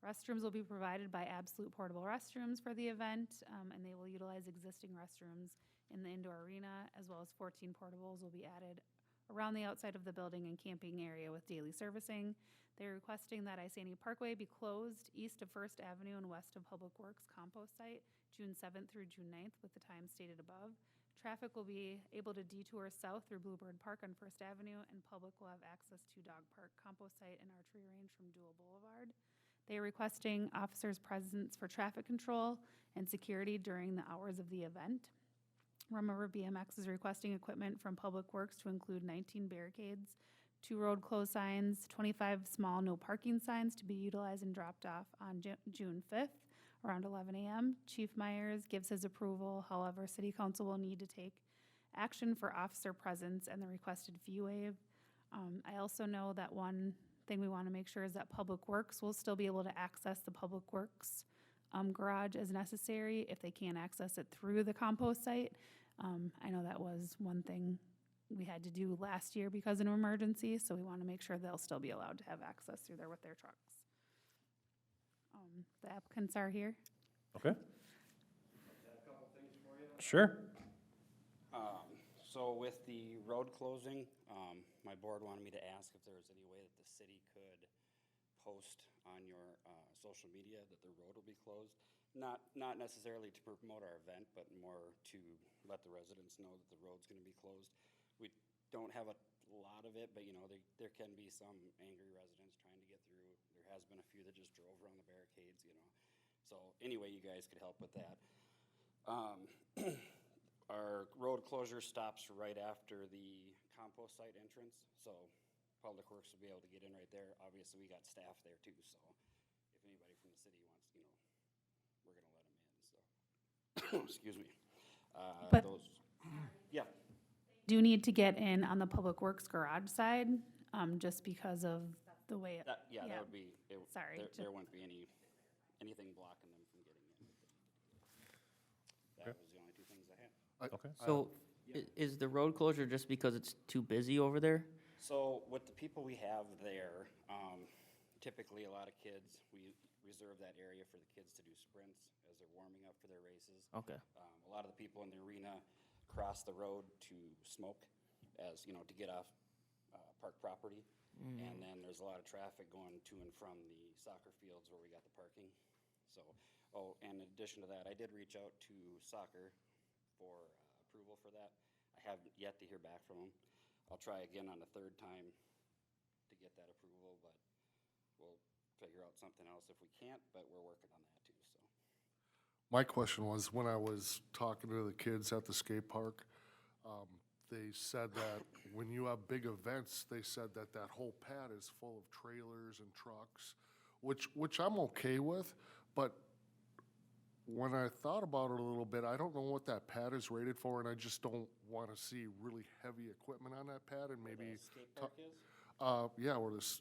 Restrooms will be provided by Absolute Portable Restrooms for the event, and they will utilize existing restrooms in the indoor arena, as well as 14 portables will be added around the outside of the building and camping area with daily servicing. They're requesting that Isani Parkway be closed east of First Avenue and west of Public Works compost site, June 7th through June 9th, with the time stated above. Traffic will be able to detour south through Bluebird Park on First Avenue, and public will have access to Dog Park compost site and archery range from Dual Boulevard. They are requesting officers' presence for traffic control and security during the hours of the event. Rum River BMX is requesting equipment from Public Works to include 19 barricades, 2 road closed signs, 25 small no parking signs to be utilized and dropped off on June 5th around 11 a.m. Chief Myers gives his approval. However, City Council will need to take action for officer presence and the requested fee waive. I also know that one thing we want to make sure is that Public Works will still be able to access the Public Works garage as necessary if they can't access it through the compost site. I know that was one thing we had to do last year because of an emergency, so we want to make sure they'll still be allowed to have access through there with their trucks. The applicants are here. Okay? Sure. So with the road closing, my board wanted me to ask if there was any way that the city could post on your social media that the road will be closed. Not necessarily to promote our event, but more to let the residents know that the road's gonna be closed. We don't have a lot of it, but you know, there can be some angry residents trying to get through. There has been a few that just drove around the barricades, you know. So anyway, you guys could help with that. Our road closure stops right after the compost site entrance, so Public Works will be able to get in right there. Obviously, we got staff there too, so if anybody from excuse me. But- Those, yeah, Do need to get in on the Public Works garage side, just because of the way it. that, yeah, Yeah. that would be, Sorry, there wouldn't be anything blocking them from getting in. That was the only two things I had. Okay. So is the road closure just because it's too busy over there? So with the people we have there, typically a lot of kids, we reserve that area for the kids to do sprints as they're warming up for their races. Okay. A lot of the people in the arena cross the road to smoke as, you know, to get off park property. And then there's a lot of traffic going to and from the soccer fields where we got the parking. So, and in addition to that, I did reach out to soccer for approval for that. I have yet to hear back from them. I'll try again on the third time to get that approval, but we'll figure out something else if we can't, but we're working on that too, so. My question was, when I was talking to the kids at the skate park, they said that when you have big events, they said that that whole pad is full of trailers and trucks, which I'm okay with, but when I thought about it a little bit, I don't know what that pad is rated for, and I just don't want to see really heavy equipment on that pad, and maybe, The skate park is? yeah, where this,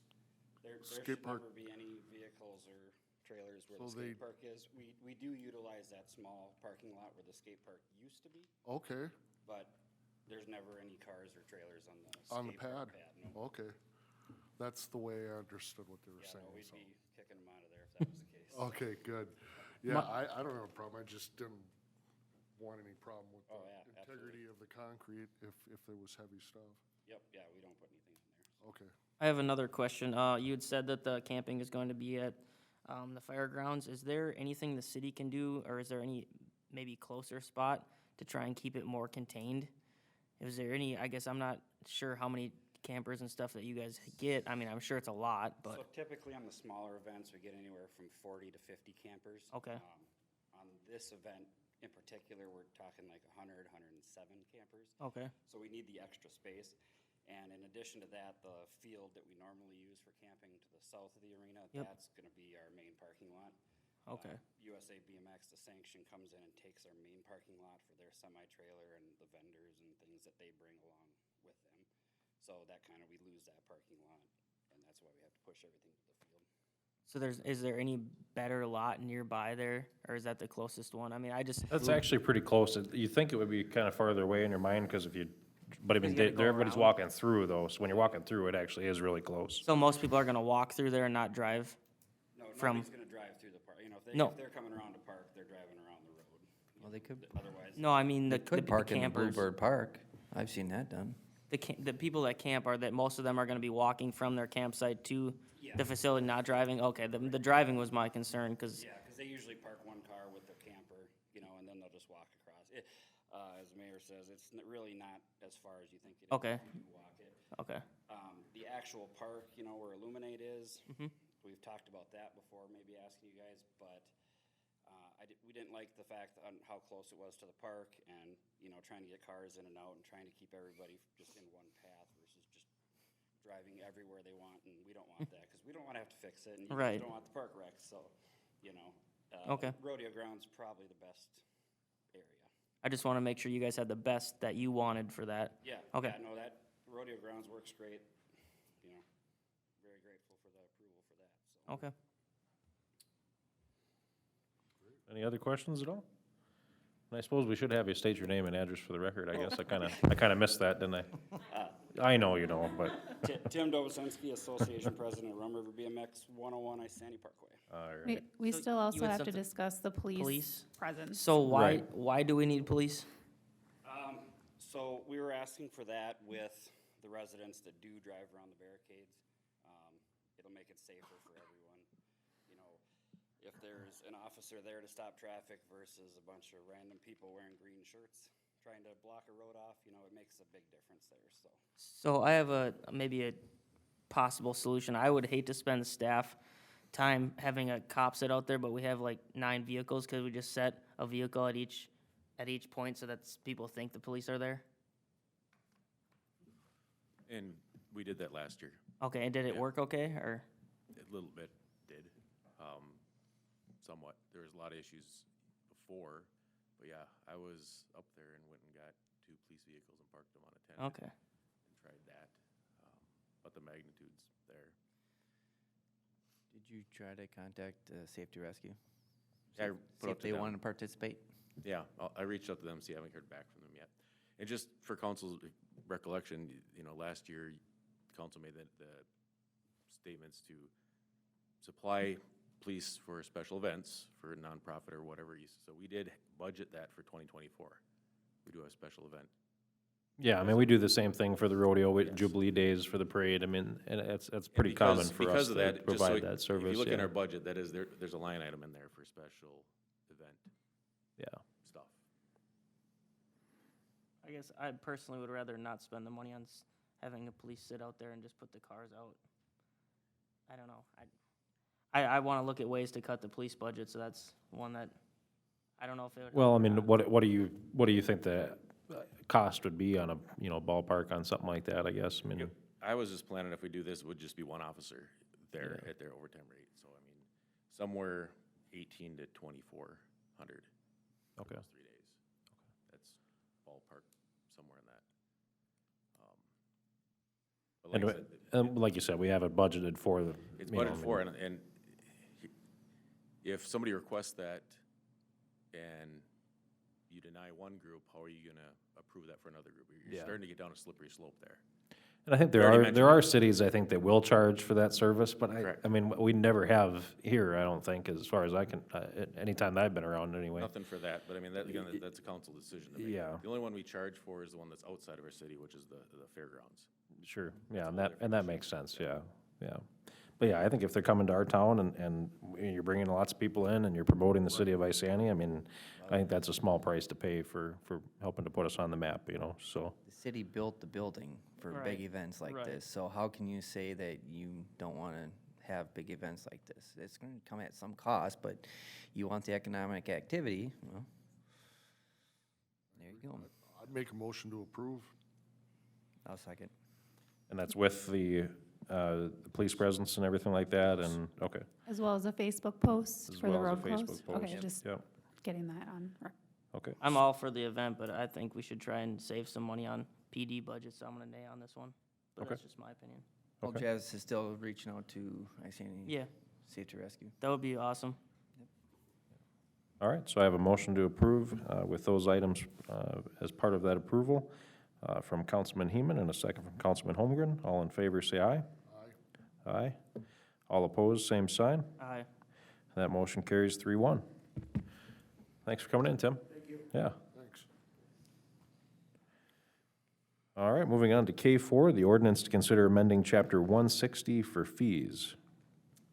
There skate should park- never be any vehicles or trailers where So the skate park is. We do utilize that small parking lot where the skate park used to be, okay, but there's never any cars or trailers on the on the skate park pad, pad, no. okay. That's the way I understood what they were Yeah, saying, no, we'd so. be kicking them out of there if that was the case. Okay, good. Yeah, I don't have a problem, I just didn't want any problem with Oh, the yeah, integrity of the concrete if there was heavy stuff. Yep, yeah, we don't put anything in there. So. Okay. I have another question. You had said that the camping is going to be at the fairgrounds. Is there anything the city can do, or is there any maybe closer spot to try and keep it more contained? Is there any, I guess I'm not sure how many campers and stuff that you guys get. I mean, I'm sure it's a lot, So but, typically on the smaller events, we get anywhere from 40 to 50 campers. Okay. On this event in particular, we're talking like 100, 107 campers. okay, So we need the extra space. And in addition to that, the field that we normally use for camping to the south of the arena, Yep. that's gonna be our main parking lot. okay. USA BMX, the sanction comes in and takes our main parking lot for their semi-trailer and the vendors and things that they bring along with them. So that kind of, we lose that parking lot, and that's why we have to push everything to the field. So is there any better lot nearby there, or is that the closest one? I mean, I just. That's actually pretty close. You think it would be kind of farther away in your mind, because if you, but I mean, You gotta go everybody's around. walking through though, so when you're walking through, it actually is really close. So most people are gonna walk through there and not drive? No, From- nobody's gonna drive through the park, you know, No. if they're coming around to park, they're driving around the road. Well, they could, Otherwise, No, I mean, the could park in the campers. Bluebird Park. I've seen that done. The people that camp are that most of them are gonna be walking from their campsite to Yeah. the facility, not driving? Okay, the driving was my concern, cause, yeah, because they usually park one car with their camper, you know, and then they'll just walk across. As the mayor says, it's really not as far as you think it is. Okay. if you walk it. okay, The actual park, you know, where Illuminate is, Mhm. we've talked about that before, maybe asking you guys, but we didn't like the fact on how close it was to the park and, you know, trying to get cars in and out and trying to keep everybody just in one path versus just driving everywhere they want, and we don't want that, because we don't want to have to fix it, and you Right. guys don't want the park wrecked, so, you know. Okay. Rodeo ground's probably the best area. I just wanna make sure you guys had the best that you wanted for that. Yeah. Okay. Yeah, no, that rodeo grounds works great, you know, very grateful for the approval for that, so. Okay. Any other questions at all? And I suppose we should have you state your name and address for the record, I guess. I kinda missed that, didn't I? I know you don't, but, Tim Dobusinski, Association President, Rum River BMX 101 Isanti Parkway. all We, right. we So still you also had have to something- discuss the police Police? presence. So Right. why do we need police? So we were asking for that with the residents that do drive around the barricades. It'll make it safer for everyone. You know, if there's an officer there to stop traffic versus a bunch of random people wearing green shirts trying to block a road off, you know, it makes a big difference there, so. So I have maybe a possible solution. I would hate to spend staff time having a cop sit out there, but we have like 9 vehicles. Could we just set a vehicle at each point so that people think the police are there? And we did that last year. Okay, and did it Yeah. work okay, or? A little bit did, somewhat. There was a lot of issues before, But yeah, I was up there and went and got 2 police vehicles and parked them on a 10. Okay. And tried that. But the magnitude's there. Did you try to contact Safety Rescue? Yeah, I See put if up to they them. want to participate? Yeah, I reached out to them, see, I haven't heard back from them yet. And just for council's recollection, you know, last year, council made the statements to supply police for special events, for nonprofit or whatever use. So we did budget that for 2024. We do have a special event. Yeah, I mean, we do the same thing for the rodeo with Yes. Jubilee Days for the parade. I mean, and it's And pretty common because- for because us of to that, just so provide you- that service, If you look in yeah. our budget, that is, there's a line item in there for special event Yeah. stuff. I guess I personally would rather not spend the money on having the police sit out there and just put the cars out. I don't know. I want to look at ways to cut the police budget, so that's one that, I don't know if it would. Well, I help or mean, not. what do you think the cost would be on a, ballpark on something like that, I guess? I mean, I was just planning if we do this, it would just be one officer there at their overtime rate. So, I mean, somewhere 18 to 2,400 for Okay. those 3 days. That's ballpark, somewhere in that. But and, like I said, like you said, we have it budgeted for the. it's you know, I budgeted mean, for, and if somebody requests that and you deny one group, how are you gonna approve that for another group? You're Yeah. starting to get down a slippery slope there. And I think We already there mentioned are it. cities, I think, that will charge for that service, but Correct. I mean, we never have here, I don't think, as far as I can, anytime that I've been around anyway. Nothing for that, but I mean, that, again, that's a council decision to make. Yeah. The only one we charge for is the one that's outside of our city, which is the fairgrounds. Sure, yeah, a and whole that makes sense, yeah, yeah. But yeah, I think if they're coming to our town and you're bringing lots of people in and you're promoting the city of Isani, I mean, I think that's a small price to pay for helping to put us on the map, so. The city built the building for Right, big events like right. this, so how can you say that you don't want to have big events like this? It's going to come at some cost, but you want the economic activity, well, there you go. I'd make a motion to approve. I'll second. And that's with the police presence and everything like that, and, okay. As well as a Facebook post As for the well as a road close? Facebook post. Okay, just Yep, getting that on. okay. I'm all for the event, but I think we should try and save some money on PD budget, so I'm gonna nay on this one. But Okay. that's just my opinion. Well, Okay. Travis is still reaching out to Isani Yeah, Safety Rescue. that would be awesome. All right, so I have a motion to approve with those items as part of that approval from Councilman Heeman and a second from Councilman Holmgren. All in favor, say aye. Aye. Aye. All opposed, same sign. Aye. That motion carries 3-1. Thanks for coming in, Tim. Thank you. Yeah. Thanks. All right, moving on to K4, the ordinance to consider amending Chapter 160 for fees.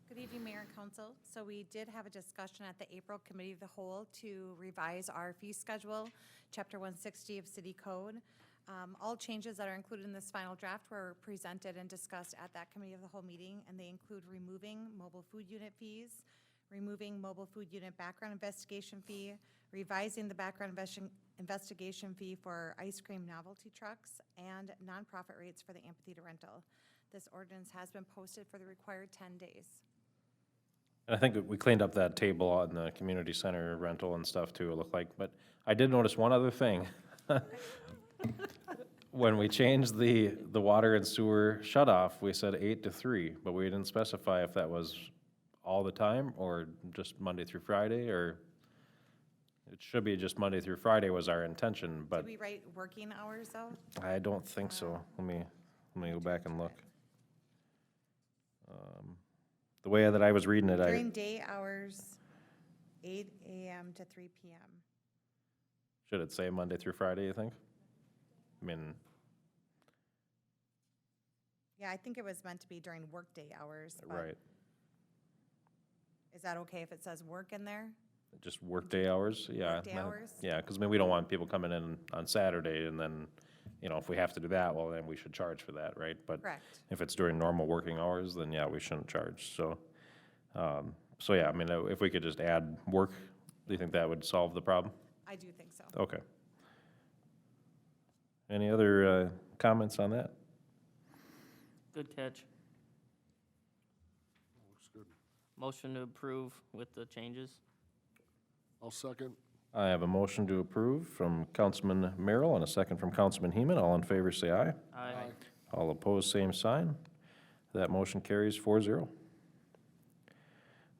Good evening, Mayor and Council. So we did have a discussion at the April Committee of the Whole to revise our fee schedule, Chapter 160 of City Code. All changes that are included in this final draft were presented and discussed at that Committee of the Whole meeting, and they include removing mobile food unit fees, removing mobile food unit background investigation fee, revising the background investigation fee for ice cream novelty trucks, and nonprofit rates for the amphitheater rental. This ordinance has been posted for the required 10 days. And I think that we cleaned up that table on the community center rental and stuff too, it looked like, but I did notice one other thing. When we changed the water and sewer shut-off, we said 8 to 3, but we didn't specify if that was all the time or just Monday through Friday, or it should be just Monday through Friday was our intention, but Did we write working hours, though? I don't think so. Let me go back and look. The way that I was reading it, During day hours, 8 AM to 3 PM. should it say Monday through Friday, you think? I mean, Yeah, I think it was meant to be during workday hours. but right, Is that okay if it says work in there? just workday hours, yeah. Workday hours? Yeah, because I mean, we don't want people coming in on Saturday and then, if we have to do that, well, then we should charge for that, right? But Correct. if it's during normal working hours, then yeah, we shouldn't charge, so. So yeah, I mean, if we could just add work, do you think that would solve the problem? I do think so. Okay. Any other comments on that? Good catch. Looks good. Motion to approve with the changes. I'll second. I have a motion to approve from Councilman Merrill and a second from Councilman Heeman. All in favor, say aye. Aye. All opposed, same sign. That motion carries 4-0.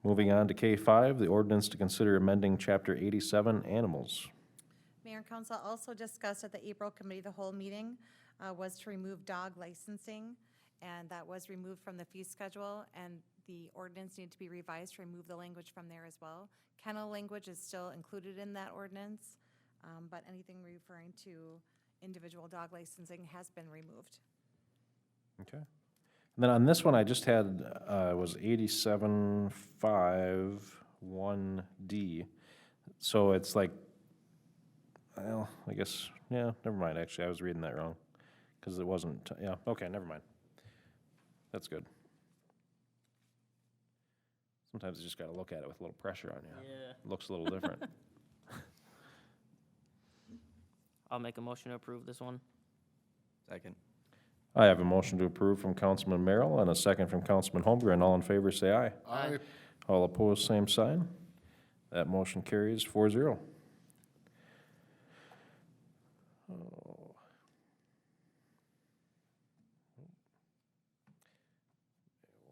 Moving on to K5, the ordinance to consider amending Chapter 87, Animals. Mayor and council also discussed at the April Committee of the Whole meeting was to remove dog licensing, and that was removed from the fee schedule, and the ordinance needed to be revised to remove the language from there as well. Kennel language is still included in that ordinance, but anything referring to individual dog licensing has been removed. Okay. And then on this one, I just had, was 87.5.1D. So it's like, well, I guess, yeah, never mind, actually, I was reading that wrong. Because it wasn't, yeah, okay, never mind. That's good. Sometimes you just gotta look at it with a little pressure on you. Yeah. Looks a little different. I'll make a motion to approve this one. Second. I have a motion to approve from Councilman Merrill and a second from Councilman Holmgren. All in favor, say aye. Aye. All opposed, same sign. That motion carries 4-0.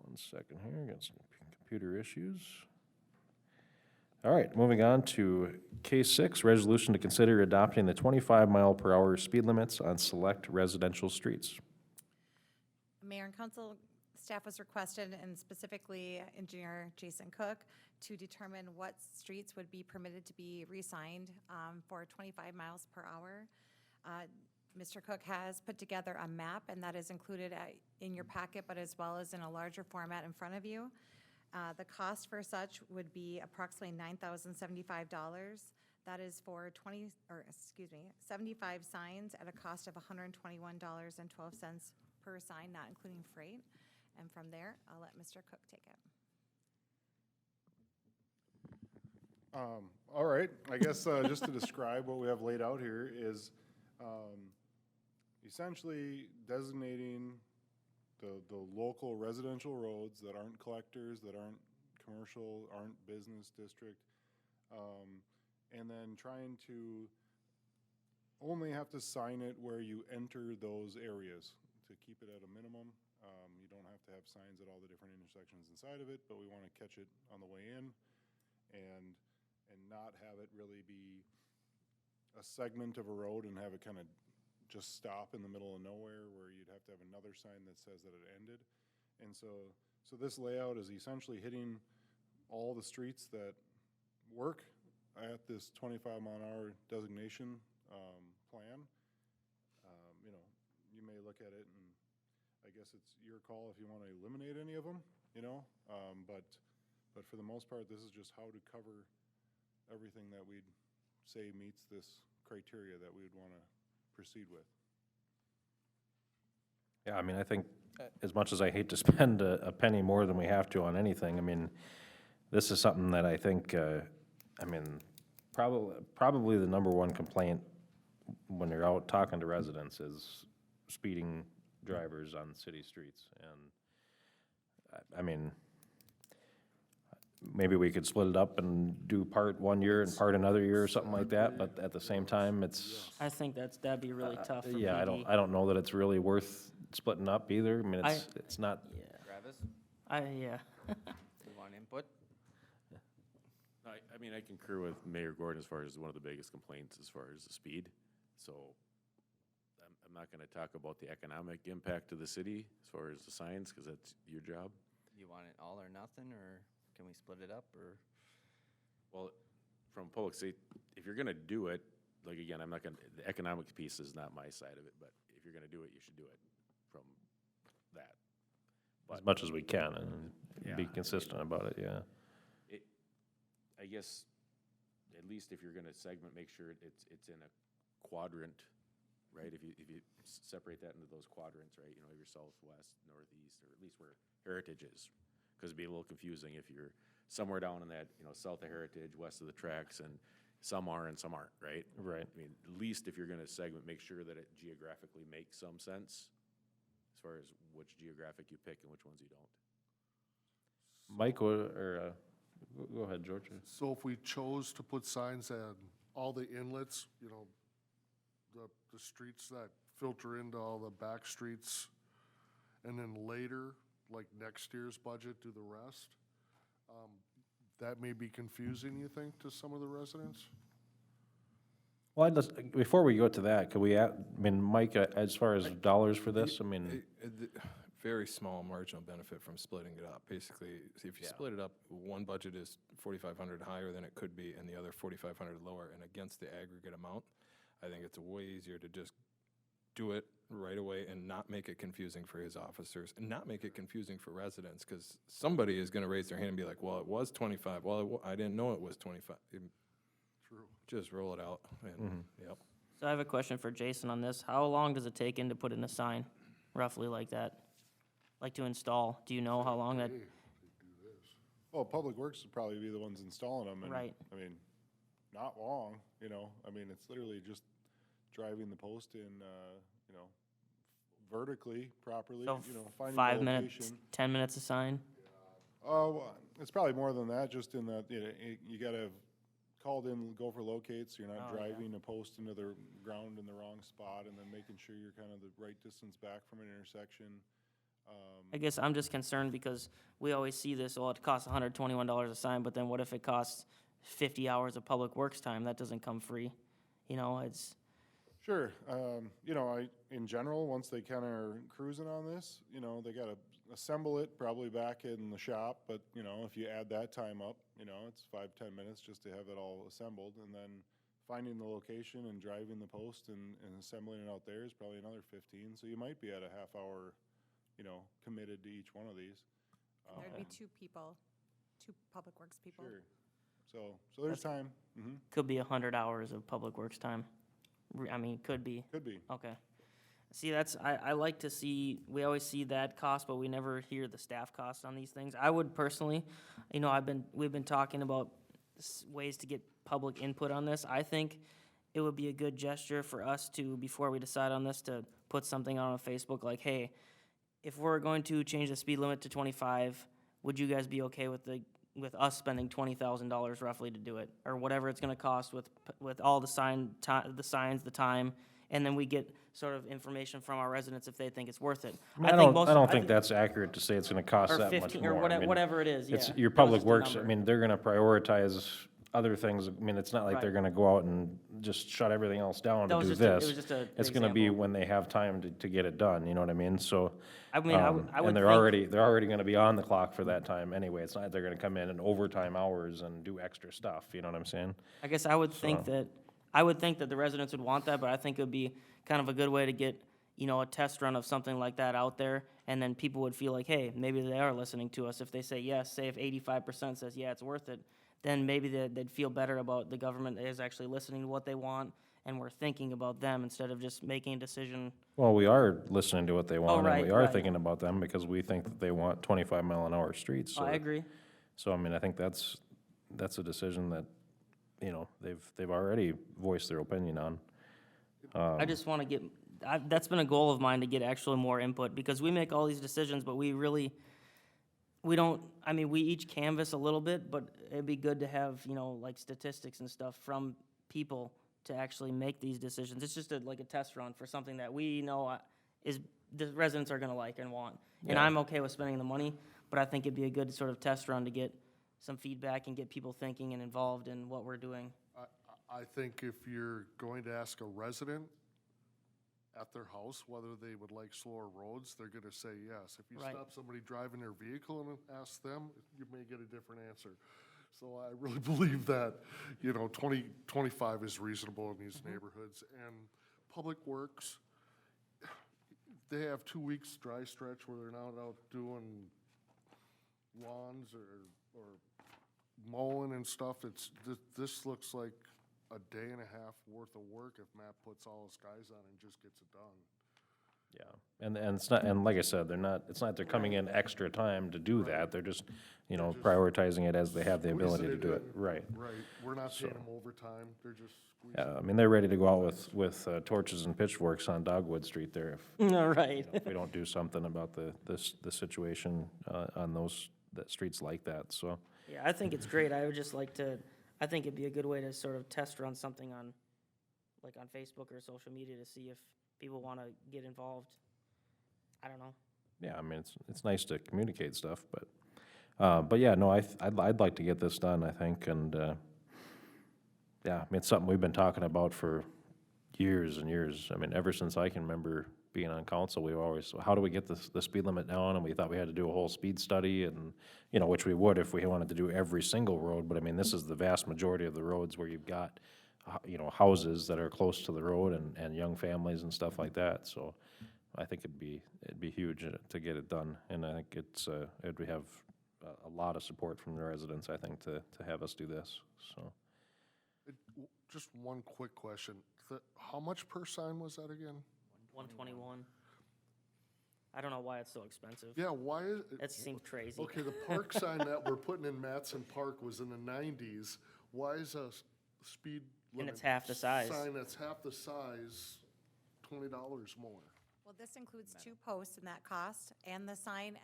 One second here, got some computer issues. All right, moving on to K6, resolution to consider adopting the 25 mile per hour speed limits on select residential streets. Mayor and council, staff was requested, and specifically Engineer Jason Cook, to determine what streets would be permitted to be re-signed for 25 miles per hour. Mr. Cook has put together a map, and that is included in your packet, but as well as in a larger format in front of you. The cost for such would be approximately $9,075. That is for 75 signs at a cost of $121.12 per sign, not including freight. And from there, I'll let Mr. Cook take it. All right, I guess just to describe what we have laid out here is essentially designating the local residential roads that aren't collectors, that aren't commercial, aren't business district, and then trying to only have to sign it where you enter those areas to keep it at a minimum. You don't have to have signs at all the different intersections inside of it, but we want to catch it on the way in and not have it really be a segment of a road and have it kind of just stop in the middle of nowhere where you'd have to have another sign that says that it ended. And so this layout is essentially hitting all the streets that work at this 25 mile an hour designation plan. You know, you may look at it and I guess it's your call if you want to eliminate any of them, you know, but for the most part, this is just how to cover everything that we'd say meets this criteria that we would want to proceed with. Yeah, I mean, I think as much as I hate to spend a penny more than we have to on anything, I mean, this is something that I think, I mean, probably the number one complaint when you're out talking to residents is speeding drivers on city streets. And, I mean, maybe we could split it up and do part one year and part another year or something like that, but at the same time, it's, I think that'd be really tough for yeah, PD. I don't know that it's really worth splitting up either. I mean, it's not, Yeah, Travis, yeah. you want input? I mean, I concur with Mayor Gordon as far as one of the biggest complaints as far as the speed. So I'm not gonna talk about the economic impact to the city as far as the signs, because that's your job. You want it all or nothing, or can we split it up, or? Well, from public safety, if you're gonna do it, like, again, I'm not gonna, the economic piece is not my side of it, but if you're gonna do it, you should do it from that. as much as we can and Yeah, be I mean- consistent about it, yeah. I guess, at least if you're gonna segment, make sure it's in a quadrant, right? If you separate that into those quadrants, right, you know, your southwest, northeast, or at least where Heritage is. Cause it'd be a little confusing if you're somewhere down in that, you know, south of Heritage, west of the tracks, and some are and some aren't, right? Right. I mean, at least if you're gonna segment, make sure that it geographically makes some sense as far as which geographic you pick and which ones you don't. Mike, go ahead, George. So if we chose to put signs at all the inlets, you know, the streets that filter into all the back streets, and then later, like next year's budget, do the rest. That may be confusing, you think, to some of the residents? Well, before we go to that, could we, I mean, Mike, as far as dollars for this, I mean, Very small marginal benefit from splitting it up. Basically, see, if you split it up, one budget is 4,500 higher than it could be, and the other 4,500 lower, and against the aggregate amount, I think it's way easier to just do it right away and not make it confusing for his officers, and not make it confusing for residents, because somebody is gonna raise their hand and be like, well, it was 25, well, I didn't know it was 25. True. Just roll it out, and, yep. So I have a question for Jason on this. How long does it take in to put in a sign, roughly like that? Like to install? Do you know how long that, Well, Public Works would probably be the ones installing them, and, Right. I mean, not long, you know, I mean, it's literally just driving the post in, you know, vertically, properly, so you know, finding the 5 minutes, location. 10 minutes a sign? Well, it's probably more than that, just in that, you know, you gotta have called in Gopher Locates, you're not Oh, yeah. driving a post into the ground in the wrong spot, and then making sure you're kind of the right distance back from an intersection. I guess I'm just concerned because we always see this, well, it costs $121 a sign, but then what if it costs 50 hours of public works time? That doesn't come free. You know, it's, Sure, you know, in general, once they kinda are cruising on this, you know, they gotta assemble it probably back in the shop, but, you know, if you add that time up, you know, it's 5-10 minutes just to have it all assembled, and then finding the location and driving the post and assembling it out there is probably another 15, so you might be at a half hour, you know, committed to each one of these. There'd be two people, two Public Works people. Sure, so there's time, could be 100 hours of public works time. I mean, could be. could be. Okay. See, I like to see, we always see that cost, but we never hear the staff costs on these things. I would personally, you know, we've been talking about ways to get public input on this. I think it would be a good gesture for us to, before we decide on this, to put something on Facebook like, hey, if we're going to change the speed limit to 25, would you guys be okay with us spending $20,000 roughly to do it? Or whatever it's gonna cost with all the signs, the time, and then we get sort of information from our residents if they think it's worth it. I don't think that's accurate to say it's gonna cost Or that much 15, or more. I mean, whatever it is, yeah. It's your That was public just a works, I number. mean, they're gonna prioritize other things. I mean, it's not like they're Right. gonna go out and just shut everything else down That to was do just a- it this. was just a It's gonna be example. when they have time to get it done, you know what I mean? So, I mean, I would and they're think, already gonna be on the clock for that time anyway. It's not like they're gonna come in overtime hours and do extra stuff, you know what I'm saying? I guess I would think that the residents would want that, but I think it would be kind of a good way to get, you know, a test run of something like that out there, and then people would feel like, hey, maybe they are listening to us. If they say yes, say if 85% says, yeah, it's worth it, then maybe they'd feel better about the government is actually listening to what they want, and we're thinking about them instead of just making a decision. Well, we are listening to what they want, and right, we are right. thinking about them because we think that they want 25-mile-an-hour streets. So I agree. So, I mean, I think that's a decision that, you know, they've already voiced their opinion on. I just want to get, that's been a goal of mine, to get actually more input, because we make all these decisions, but we don't, I mean, we each canvas a little bit, but it'd be good to have, you know, like statistics and stuff from people to actually make these decisions. It's just like a test run for something that we know the residents are gonna like and want. And Yeah. I'm okay with spending the money, but I think it'd be a good sort of test run to get some feedback and get people thinking and involved in what we're doing. I think if you're going to ask a resident at their house whether they would like slower roads, they're gonna say yes. If you Right. stop somebody driving their vehicle and ask them, you may get a different answer. So I really believe that, you know, 25 is reasonable in these neighborhoods. And Public Works, they have 2 weeks dry stretch where they're not out doing lawns or mowing and stuff. This looks like a day and a half worth of work if Matt puts all his guys on and just gets it done. Yeah, and it's not, and like I said, it's not they're coming in extra time to do that. They're just, you know, prioritizing it as they have the ability to do it. Right. Right, we're not paying them overtime, they're just squeezing. Yeah, I mean, they're ready to go out with torches and pitchforks on Dogwood Street there All right. if we don't do something about the situation on those streets like that, so. Yeah, I think it's great. I would just like to, I think it'd be a good way to sort of test run something on, like on Facebook or social media to see if people want to get involved. I don't know. Yeah, I mean, it's nice to communicate stuff, but yeah, no, I'd like to get this done, I think, and, yeah, I mean, it's something we've been talking about for years and years. I mean, ever since I can remember being on council, we always, how do we get the speed limit down? And we thought we had to do a whole speed study and, you know, which we would if we wanted to do every single road, but I mean, this is the vast majority of the roads where you've got, you know, houses that are close to the road and young families and stuff like that, so I think it'd be huge to get it done, and I think we have a lot of support from the residents, I think, to have us do this, so. Just one quick question. How much per sign was that again? 121. I don't know why it's so expensive. Yeah, why is? That seems crazy. Okay, the park sign that we're putting in Matson Park was in the 90s. Why is a speed limit? And it's half the size. Sign that's half the size, $20 more. Well, this includes 2 posts in that cost and the sign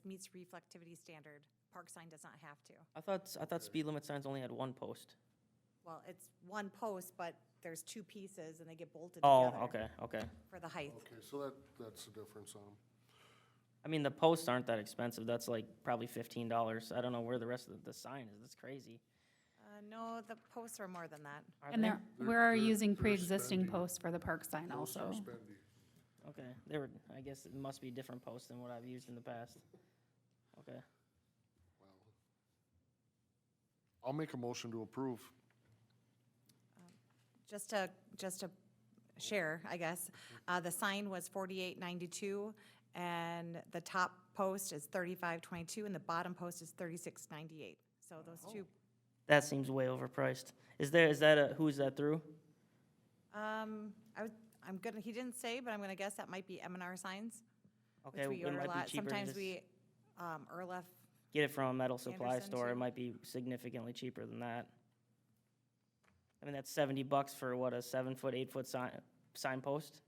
meets reflectivity standard. Park sign does not have to. I thought speed limit signs only had 1 post. Well, it's 1 post, but there's 2 pieces and they get bolted Oh, together. okay. For the height. Okay, so that's the difference on them. I mean, the posts aren't that expensive. That's like probably $15. I don't know where the rest of the sign is. That's crazy. No, the posts are more than that. Are And they? we're using they're pre-existing spendy. posts for the park sign Those are also. spendy. Okay, I guess it must be different posts than what I've used in the past. Okay. I'll make a motion to approve. Just to share, I guess, the sign was $48.92, and the top post is $35.22, and the bottom post is $36.98. So those two, That seems way overpriced. Who's that through? he didn't say, but I'm gonna guess that might be M&R Signs, Okay, which we it order a might be lot. cheaper to Sometimes just we, Erlef, get it from a metal supply Anderson, store. It too. might be significantly cheaper than that. I mean, that's $70 for what, a 7-foot, 8-foot sign post?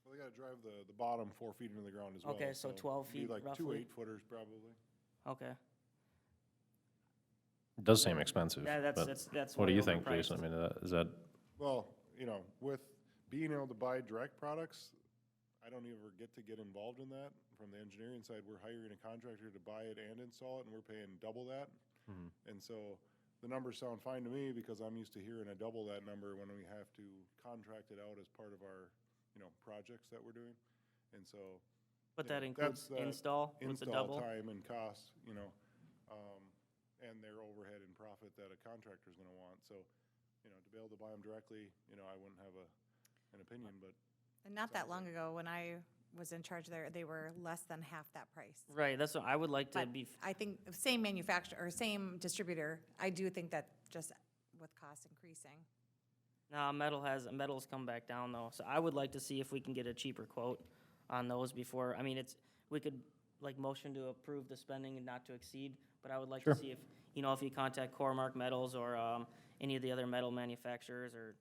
Well, they gotta drive the bottom 4 feet into the ground as well. Okay, so 12 it'd be feet like 2 roughly? 8-footers probably. Okay. It does seem expensive, Yeah, but that's what do way you think, Jason? I overpriced. mean, is that, Well, you know, with being able to buy direct products, I don't ever get involved in that. From the engineering side, we're hiring a contractor to buy it and install it, and we're paying double that. And so the numbers sound fine to me because I'm used to hearing a double that number when we have to contract it out as part of our, you know, projects that we're doing. And so. But you that know, includes that's the install with the Install double? time and cost, you know, and their overhead and profit that a contractor's gonna want. So, you know, to be able to buy them directly, you know, I wouldn't have an opinion, but and not that long ago, when I was in charge there, they were less than half that price. Right, that's what I would like to But be, I think, same manufacturer, or same distributor, I do think that just with costs increasing. no, metal's come back down though. So I would like to see if we can get a cheaper quote on those before, I mean, we could like motion to approve the spending and not to exceed, but I would like to see if, you know, if you contact Coremark Metals or any of the other metal manufacturers or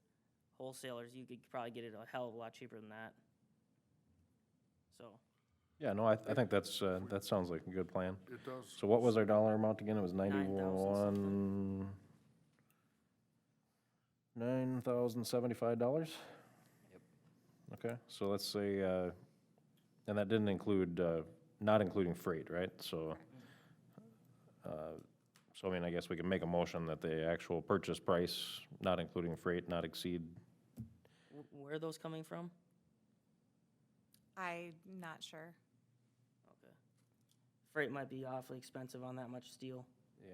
wholesalers, you could probably get it a hell of a lot cheaper than that. So, yeah, no, I think that sounds like a good plan. It does. So what was our dollar amount again? It was 9,000 something. $9,075? Yep. Okay, so let's say, and that didn't include, not including freight, right? So, I mean, I guess we can make a motion that the actual purchase price, not including freight, not exceed, where are those coming from? I'm not sure. Okay. Freight might be awfully expensive on that much steel, yeah,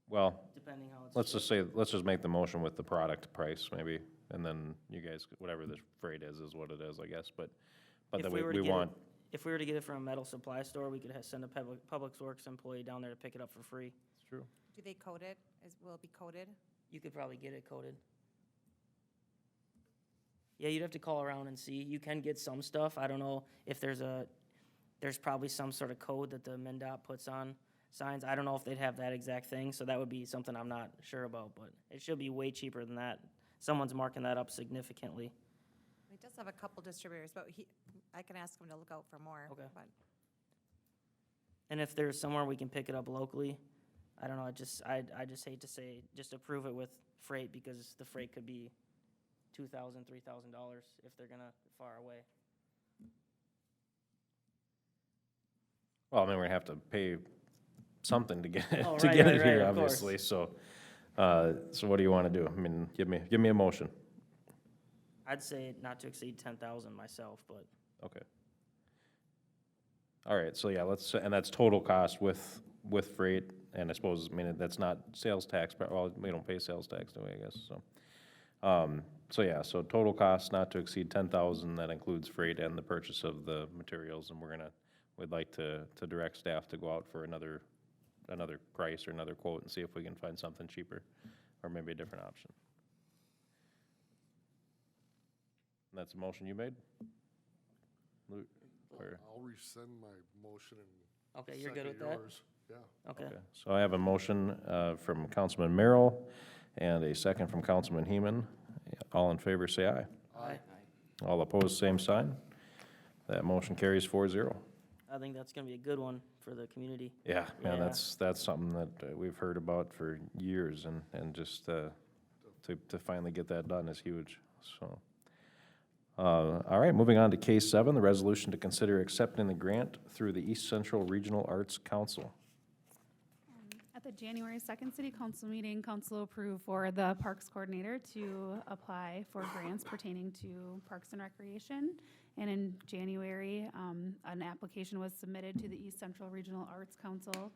well, depending how it's. let's just say, let's just make the motion with the product price maybe, and then you guys, whatever the freight is what it is, I guess, but If then we were to we get it- want, If we were to get it from a metal supply store, we could send a Public Works employee down there to pick it up for free. it's true. Do they code it? Will it be coded? You could probably get it coded. Yeah, you'd have to call around and see. You can get some stuff. I don't know if there's probably some sort of code that the MnDOT puts on signs. I don't know if they'd have that exact thing, so that would be something I'm not sure about, but it should be way cheaper than that. Someone's marking that up significantly. He does have a couple distributors, but I can ask him to look out for more. Okay. But And if there's somewhere we can pick it up locally, I don't know, I just hate to say, just approve it with freight, because the freight could be $2,000, $3,000 if they're gonna far away. Well, I mean, we're gonna have to pay something to get it, Oh, to right, get right, it here, right, of course. obviously, so, so what do you wanna do? I mean, give me a motion. I'd say not to exceed 10,000 myself, but Okay. All right, so yeah, and that's total cost with freight, and I suppose, I mean, that's not sales tax, but, well, we don't pay sales tax, do we, I guess, so. So yeah, so total cost not to exceed 10,000, that includes freight and the purchase of the materials, and we'd like to direct staff to go out for another price or another quote and see if we can find something cheaper, or maybe a different option. And that's a motion you made? Lou- or- I'll rescind my motion and okay, you're good with second that? yours. Yeah. Okay. So I have a motion from Councilman Merrill and a second from Councilman Heeman. All in favor, say aye. Aye. All opposed, same sign. That motion carries 4-0. I think that's gonna be a good one for the community. Yeah, man, Yeah. that's something that we've heard about for years, and just to finally get that done is huge, so. All right, moving on to case 7, the resolution to consider accepting the grant through the East Central Regional Arts Council. At the January 2nd City Council meeting, council approved for the Parks Coordinator to apply for grants pertaining to Parks and Recreation. And in January, an application was submitted to the East Central Regional Arts Council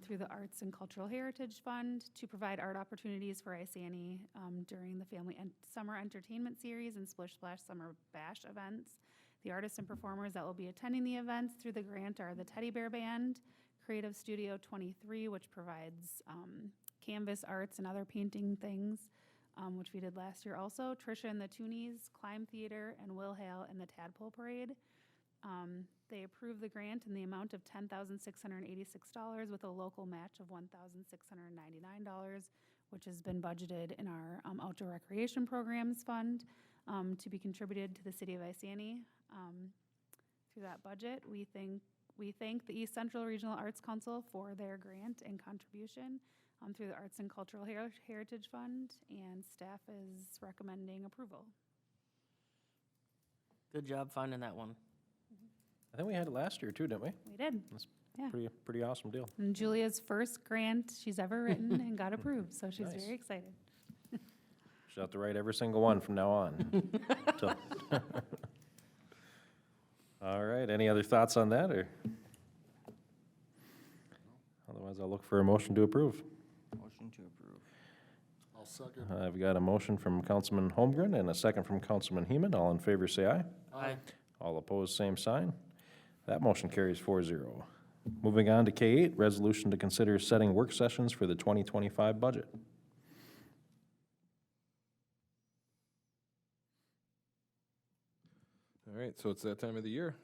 through the Arts and Cultural Heritage Fund to provide art opportunities for Isani during the Family and Summer Entertainment Series and Splish Splash Summer Bash events. The artists and performers that will be attending the events through the grant are the Teddy Bear Band, Creative Studio 23, which provides canvas arts and other painting things, which we did last year also, Trisha and the Toonies, Climb Theater, and Will Hale and the Tadpole Parade. They approved the grant in the amount of $10,686 with a local match of $1,699, which has been budgeted in our Outdoor Recreation Programs Fund to be contributed to the city of Isani. Through that budget, we thank the East Central Regional Arts Council for their grant and contribution through the Arts and Cultural Heritage Fund, and staff is recommending approval. Good job finding that one. I think we had it last year too, didn't we? We did. Yeah. Pretty awesome deal. And Julia's first grant she's ever written and got approved, so she's Nice. very excited. She'll have to write every single one from now on. So- All right, any other thoughts on that, or? Otherwise, I'll look for a motion to approve. Motion to approve. I'll second. I've got a motion from Councilman Holmgren and a second from Councilman Heeman. All in favor, say aye. Aye. All opposed, same sign. That motion carries 4-0. Moving on to K8, resolution to consider setting work sessions for the 2025 budget. All right, so it's that time of the year.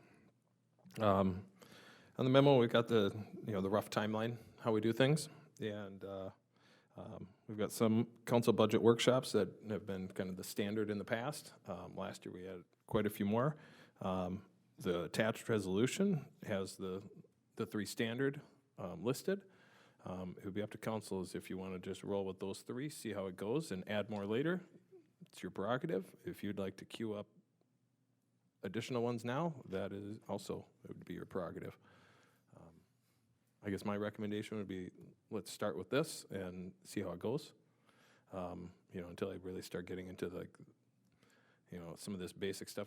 On the memo, we've got the rough timeline, how we do things, and we've got some council budget workshops that have been kind of the standard in the past. Last year, we had quite a few more. The attached resolution has the 3 standard listed. It would be up to councils if you want to just roll with those 3, see how it goes, and add more later. It's your prerogative. If you'd like to queue up additional ones now, that is also, it would be your prerogative. I guess my recommendation would be, let's start with this and see how it goes. Until I really start getting into some of this basic stuff.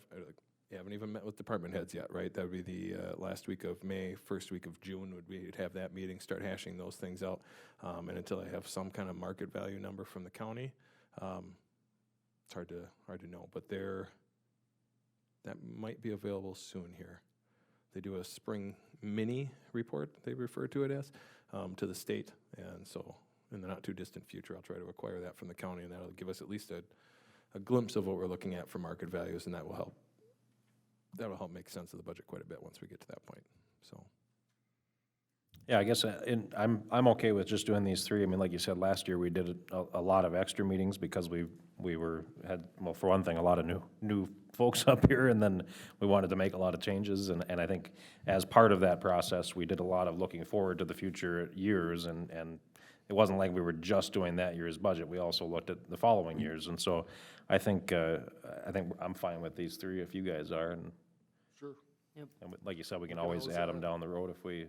You haven't even met with department heads yet, right? That would be the last week of May, first week of June we'd have that meeting, start hashing those things out. And until I have some kind of market value number from the county, it's hard to know. But that might be available soon here. They do a spring mini report, they refer to it as, to the state. And so in the not too distant future, I'll try to acquire that from the county, and that'll give us at least a glimpse of what we're looking at for market values, and that will help make sense of the budget quite a bit once we get to that point, so. Yeah, I guess, I'm okay with just doing these three. I mean, like you said, last year, we did a lot of extra meetings because we had, well, for one thing, a lot of new folks up here, and then we wanted to make a lot of changes, and I think as part of that process, we did a lot of looking forward to the future years, and it wasn't like we were just doing that year's budget. We also looked at the following years, and so I think I'm fine with these three if you guys are, and Sure. and like you said, we can can always always add them add. down the road if we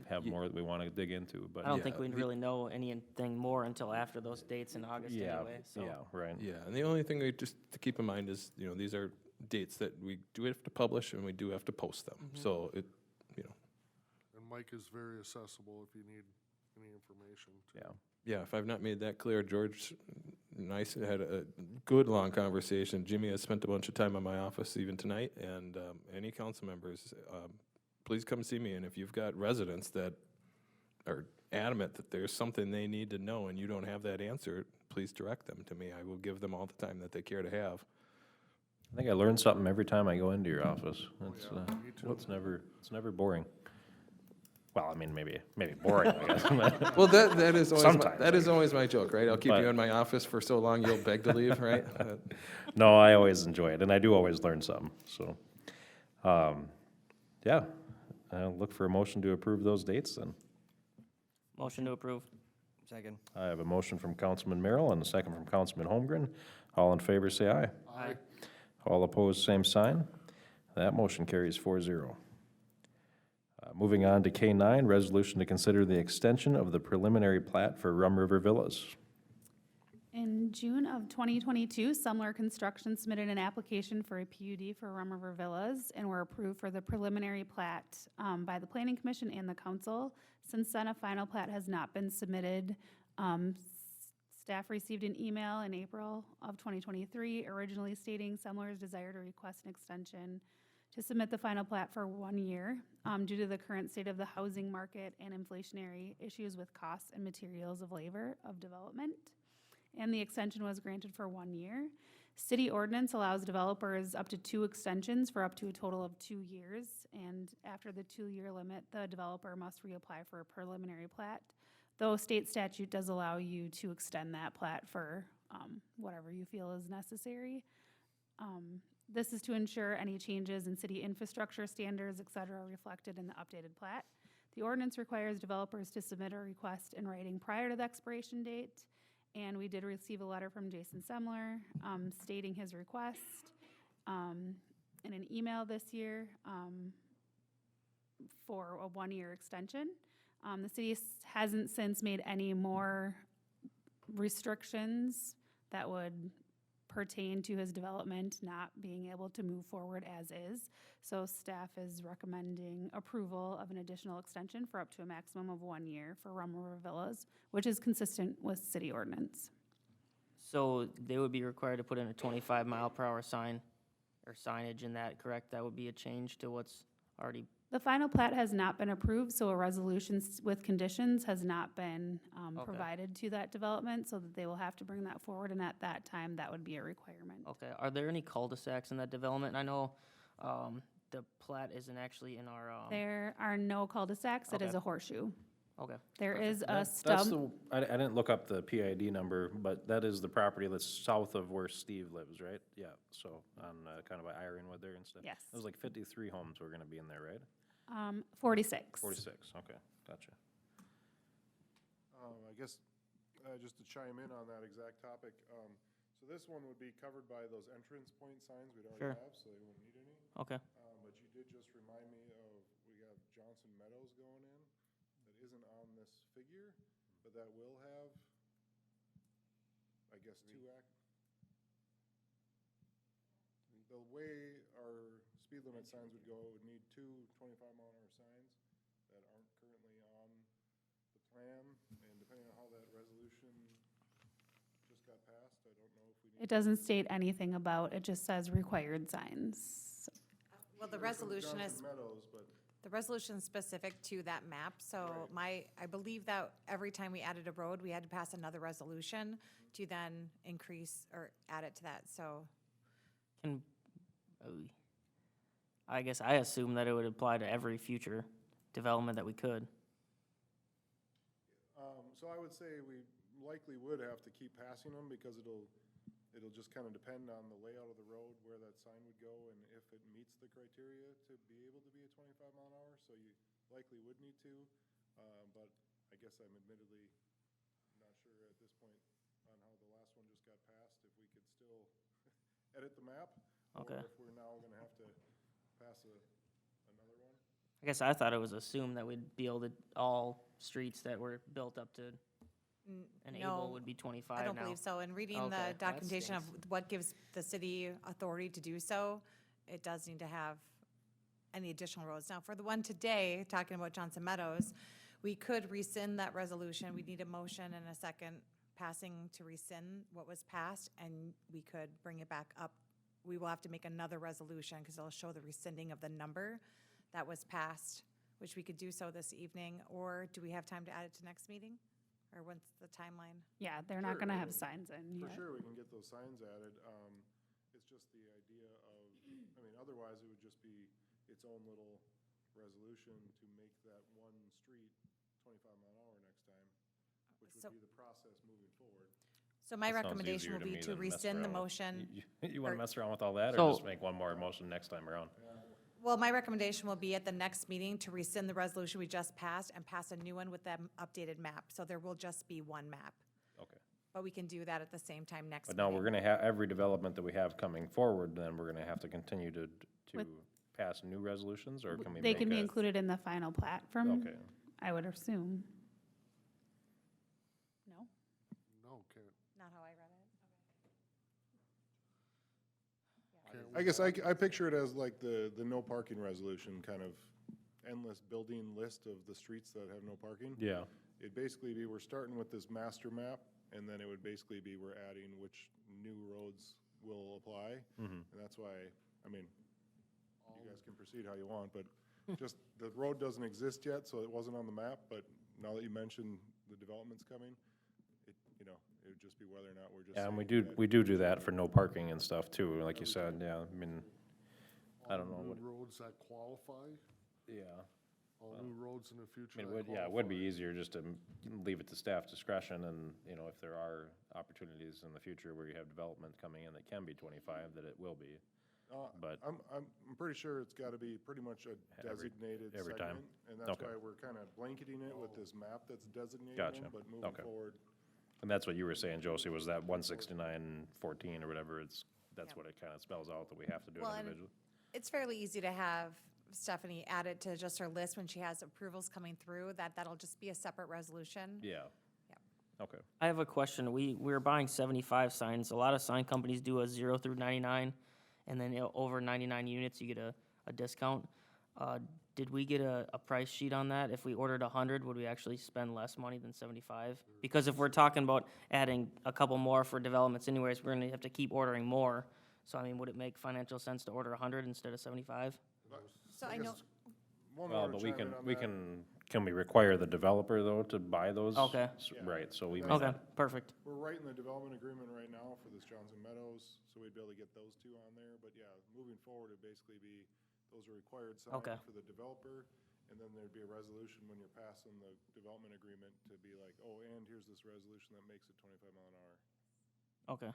have more that we want to dig into, but. I don't Yeah, think we the- really know anything more until after those dates in August Yeah, anyway, so. yeah, right. Yeah, and the only thing we just to keep in mind is, these are dates that we do have to publish and we do have to post them. So it, And Mike is very accessible if you need any information. too. Yeah. yeah, if I've not made that clear, George, nice, had a good long conversation. Jimmy has spent a bunch of time in my office even tonight, and any council members, please come see me. And if you've got residents that are adamant that there's something they need to know and you don't have that answer, please direct them to me. I will give them all the time that they care to have. I think I learn something every time I go into your office. It's, yeah, me too. it's never boring. Well, I mean, maybe boring, I guess. Well, that is always Sometimes, that is always my joke, right? I'll keep But- you in my office for so long you'll beg to leave, right? No, I always enjoy it, and I do always learn something, so. Yeah, I'll look for a motion to approve those dates then. Motion to approve. Second. I have a motion from Councilman Merrill and a second from Councilman Holmgren. All in favor, say aye. Aye. All opposed, same sign. That motion carries 4-0. Moving on to K9, resolution to consider the extension of the preliminary plat for Rum River Villas. In June of 2022, Sumler Construction submitted an application for a PUD for Rum River Villas and were approved for the preliminary plat by the Planning Commission and the council. Since then, a final plat has not been submitted. Staff received an email in April of 2023 originally stating Sumler's desire to request an extension to submit the final plat for 1 year due to the current state of the housing market and inflationary issues with costs and materials of labor of development. And the extension was granted for 1 year. City ordinance allows developers up to 2 extensions for up to a total of 2 years. And after the 2-year limit, the developer must reapply for a preliminary plat, though state statute does allow you to extend that plat for whatever you feel is necessary. This is to ensure any changes in city infrastructure standards, et cetera, are reflected in the updated plat. The ordinance requires developers to submit a request in writing prior to the expiration date. And we did receive a letter from Jason Semler stating his request in an email this year for a 1-year extension. The city hasn't since made any more restrictions that would pertain to his development not being able to move forward as is. So staff is recommending approval of an additional extension for up to a maximum of 1 year for Rum River Villas, which is consistent with city ordinance. So they would be required to put in a 25-mile-per-hour sign or signage in that, correct? That would be a change to what's already, The final plat has not been approved, so a resolution with conditions has not been Okay. provided to that development, so that they will have to bring that forward, and at that time, that would be a requirement. okay. Are there any cul-de-sacs in that development? I know the plat isn't actually in our, There are no cul-de-sacs, it is Okay. a horseshoe. okay. There is a That's stub. I didn't look up the PID number, but that is the property that's south of where Steve lives, right? Yeah, so on kind of by Ironwood there and stuff. Yes. It was like 53 homes were gonna be in there, right? 46. 46, okay, gotcha. I guess, just to chime in on that exact topic, so this one would be covered by those entrance point signs we'd Sure. already have, so they wouldn't need any. Okay. But you did just remind me of, we have Johnson Meadows going in, that isn't on this figure, but that will have, I guess, the way our speed limit signs would go, it would need 2 25-mile-an-hour signs that aren't currently on the plan, and depending on how that resolution just got passed, I don't know if we need. It doesn't state anything about, it just says required signs. Well, the There's some resolution is, Johnson Meadows, but the resolution is specific to that map, so I believe that every time we added a road, we had to pass another resolution to then increase or add it to that, so. Can, I guess I assume that it would apply to every future development that we could. So I would say we likely would have to keep passing them because it'll just kind of depend on the layout of the road, where that sign would go, and if it meets the criteria to be able to be a 25 mile an hour. So you likely would need to, but I guess I'm admittedly not sure at this point on how the last one just got passed, if we could still edit the map. Okay. Or if we're now gonna have to pass another one. I guess I thought it was assumed that we'd be able to, all streets that were built up to enable No, would be 25 I now. don't believe so. And reading Okay, the that documentation of stinks. what gives the city authority to do so, it does need to have any additional roads. Now, for the one today, talking about Johnson Meadows, we could rescind that resolution. We need a motion and a second passing to rescind what was passed, and we could bring it back up. We will have to make another resolution because it'll show the rescinding of the number that was passed, which we could do so this evening, or do we have time to add it to next meeting? Or what's the timeline? Yeah, they're not Sure, gonna we have can- signs in For yet. sure, we can get those signs added. It's just the idea of, I mean, otherwise it would just be its own little resolution to make that one street 25 mile an hour next time, which So- would be the process moving forward. So my That sounds recommendation easier will be me to than messing rescind the around with- motion. You wanna or- mess around with all that, or So- just make one more motion next time around? Well, my recommendation will be at the next meeting to rescind the resolution we just passed and pass a new one with that updated map. So there will just be one map. Okay. But we can do that at the same time next But meeting. now we're gonna have, every development that we have coming forward, then we're gonna have to continue to With- pass new resolutions, or can we They make can be a- included in the final plat from, Okay, I would assume. No? No, can't, Not how I read it. can't I we guess have- I picture it as like the no parking resolution, kind of endless building list of the streets that have no parking. yeah, It'd basically be, we're starting with this master map, and then it would basically be, we're adding which new roads will apply. Mhm. And that's why, I mean, you guys can proceed how you want, but just, the road doesn't exist yet, so it wasn't on the map, but now that you mentioned the development's coming, it, it would just be whether or not we're just. yeah, and we saying do, that- we do that for no parking and stuff too, like you said, yeah, I mean, I don't know all what, new roads that qualify, yeah. all new roads in the future I mean, that it would, yeah, it would be qualify. easier just to leave it to staff discretion, and, if there are opportunities in the future where you have development coming in that can be 25, that it will be. But- I'm pretty sure it's gotta be pretty much a Every- designated every time? segment. And that's Okay. why we're kinda blanketing it with this map that's designating Gotcha. them, but moving Okay. forward, And that's what you were saying, Josie, was that 16914 or whatever, that's Yep. what it kind of spells out, that we have to do it Well, and individually. It's fairly easy to have Stephanie add it to just her list when she has approvals coming through, that'll just be a separate resolution. Yeah. Yep. Okay. I have a question. We're buying 75 signs. A lot of sign companies do a 0 through 99, and then over 99 units, you get a discount. Did we get a price sheet on that? If we ordered 100, would we actually spend less money than 75? Because if we're talking about adding a couple more for developments anyways, we're gonna have to keep ordering more. So I mean, would it make financial sense to order 100 instead of 75? So I know, one Well, more but to we chime in can, on we that. can we require the developer, though, to buy those? Okay. Right, so we may Okay, not, perfect. We're writing the development agreement right now for this Johnson Meadows, so we'd be able to get those two on there. But yeah, moving forward, it'd basically be, those are required signs Okay. for the developer. And then there'd be a resolution when you're passing the development agreement to be like, oh, and here's this resolution that makes it 25 mile an hour. Okay.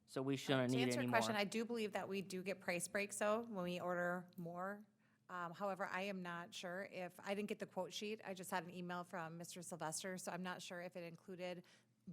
So we shouldn't to need answer any your more. question, I do believe that we do get price breaks though, when we order more. However, I am not sure if, I didn't get the quote sheet, I just had an email from Mr. Sylvester, so I'm not sure if it included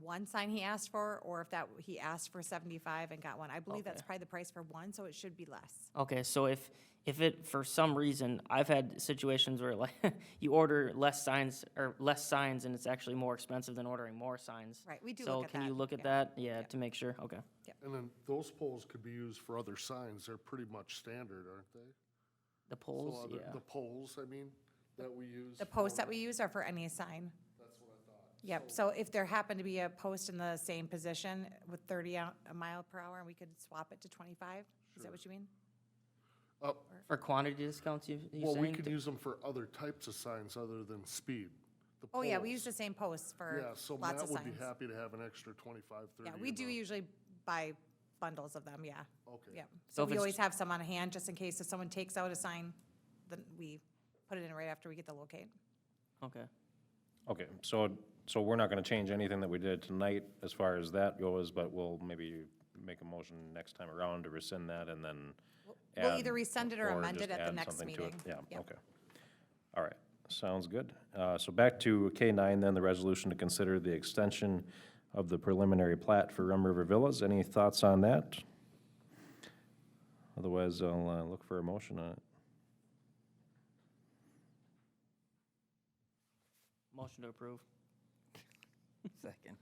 one sign he asked for, or if that, he asked for 75 and got one. I believe that's Okay. probably the price for one, so it should be less. Okay, so if it, for some reason, I've had situations where like, you order less signs and it's actually more expensive than ordering more signs. Right, we do So look at that. can you look at yeah. that? Yeah, Yeah. to make sure, okay. And then those poles could be used for other signs, they're pretty much standard, aren't they? The So poles, other- yeah. The poles, I mean, that we use. The posts that for- we use are for any sign. That's what I thought. Yep, so if there happened to be a post in the same position with 30 a mile per hour, we could swap it to 25? Is that what you mean? For quantity discounts, you Well, we saying? could use them for other types of signs other than speed. The Oh, yeah, we use poles. the same posts for Yeah, so lots Matt of would be signs. happy to have an extra 25, 30. Yeah, we in do the- usually buy bundles of them, yeah. Okay. Yeah, So so if we it's- always have some on hand, just in case if someone takes out a sign, then we put it in right after we get the locate. Okay. okay, so so we're not gonna change anything that we did tonight as far as that goes, but we'll maybe make a motion next time around to rescind that and then We'll add- either rescind it or amend just it at the add next something to it. meeting. Yeah, Yep. okay. All right, sounds good. So back to K9 then, the resolution to consider the extension of the preliminary plat for Rum River Villas. Any thoughts on that? Otherwise, I'll look for a motion on it. Motion to approve. Second.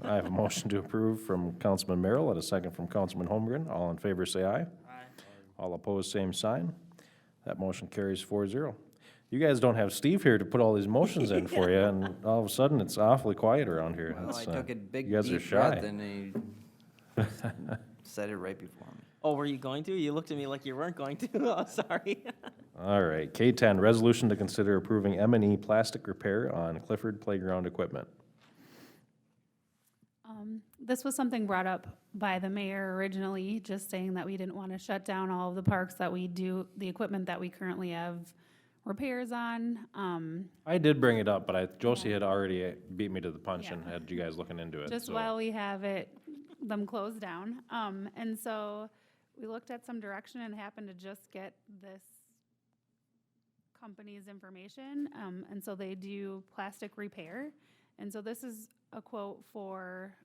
I have a motion to approve from Councilman Merrill and a second from Councilman Holmgren. All in favor, say aye. Aye. All opposed, same sign. That motion carries 4-0. You guys don't have Steve here to put all these motions in for you, and all of a sudden, it's awfully quiet around here. Well, I That's, took a big you guys are deep breath shy. and he said it right before me. Oh, were you going to? You looked at me like you weren't going to. Oh, sorry. All right, K10, resolution to consider approving M&E plastic repair on Clifford Playground equipment. This was something brought up by the mayor originally, just saying that we didn't want to shut down all of the parks that we do, the equipment that we currently have repairs on. I did bring it up, but Josie had already beat me to the punch and Yeah. had you guys looking into it. Just so- while we have them closed down. And so we looked at some direction and happened to just get this company's information. And so they do plastic repair. And so this is a quote for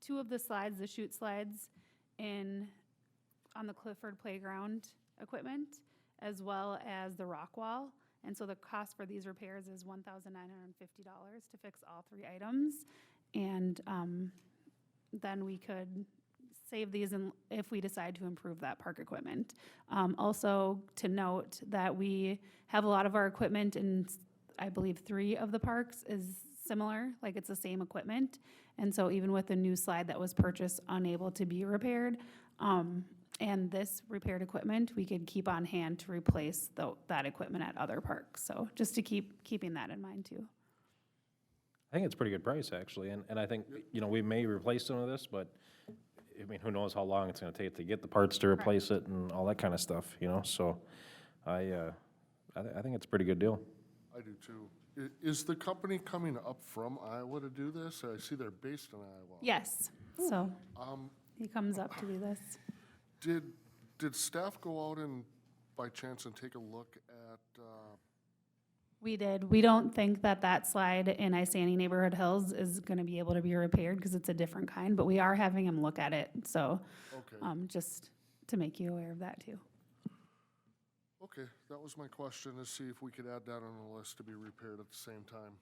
two of the slides, the chute slides on the Clifford Playground equipment, as well as the rock wall. And so the cost for these repairs is $1,950 to fix all three items. And then we could save these if we decide to improve that park equipment. Also to note that we have a lot of our equipment in, I believe, 3 of the parks is similar, like it's the same equipment. And so even with the new slide that was purchased, unable to be repaired, and this repaired equipment, we could keep on hand to replace that equipment at other parks. So just to keeping that in mind too. I think it's a pretty good price, actually, and I think, we may replace some of this, but, I mean, who knows how long it's gonna take to get the parts to replace it and all that kind of stuff, so I think it's a pretty good deal. I do too. Is the company coming up from Iowa to do this? I see they're based in Iowa. Yes, so Um, he comes up to do this. did staff go out and by chance and take a look at, We did. We don't think that slide in Isani Neighborhood Hills is gonna be able to be repaired because it's a different kind, but we are having him look at it, so, okay, just to make you aware of that too. okay, that was my question, to see if we could add that on the list to be repaired at the same time.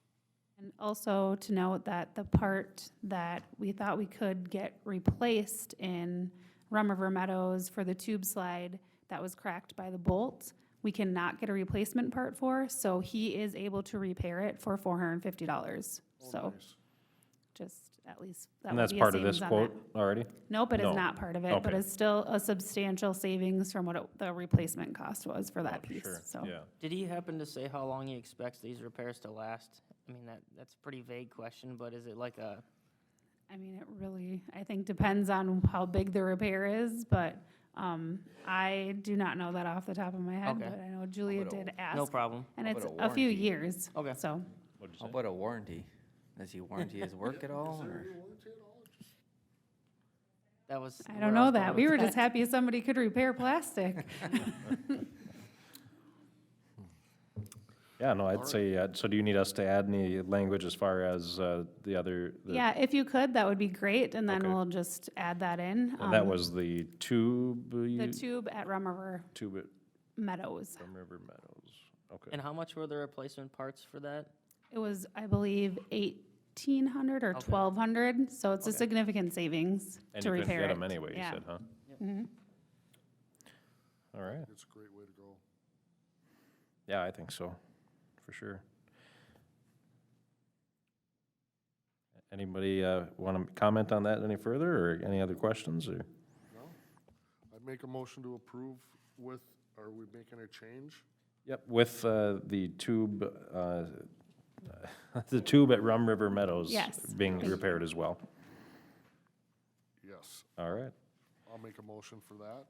And also to note that the part that we thought we could get replaced in Rum River Meadows for the tube slide that was cracked by the bolt, we cannot get a replacement part for, so he is able to repair it for $450. Oh, So nice. just at least that And would that's be a part of this savings on that. quote already? Nope, it is No. not part of it, but Okay. it's still a substantial savings from what the replacement cost was for that Oh, piece, sure, so. yeah. Did he happen to say how long he expects these repairs to last? I mean, that's a pretty vague question, but is it like a, I mean, it really, I think depends on how big the repair is, but, I do not know that off the top of my head, Okay. but I know Julia about a- did ask. no problem? And How it's about a a few warranty? years, Okay. so. What'd you How say? about a warranty? Does he warranty his work at all, or? That was. I where don't was know going that. with We were just happy somebody could repair plastic. Yeah, no, I'd say, so do you need us to add any language as far as the other? Yeah, if you could, that would be great, and then Okay. we'll just add that in. And that was the tube? The tube at Rum River Tube at Meadows. Rum River Meadows, okay. And how much were the replacement parts for that? It was, I believe, 1,800 or Okay. 1,200, so it's a Okay. significant savings And to you couldn't repair it. get them anyway, you Yeah. said, huh? Mhm. All right, It's a great way to go. yeah, I think so, for sure. Anybody want to comment on that any further, or any other questions, or? No? I'd make a motion to approve with, are we making a change? Yep, with the tube, the tube at Rum River Meadows. Yes. Being repaired as well. Yes, All right. I'll make a motion for that.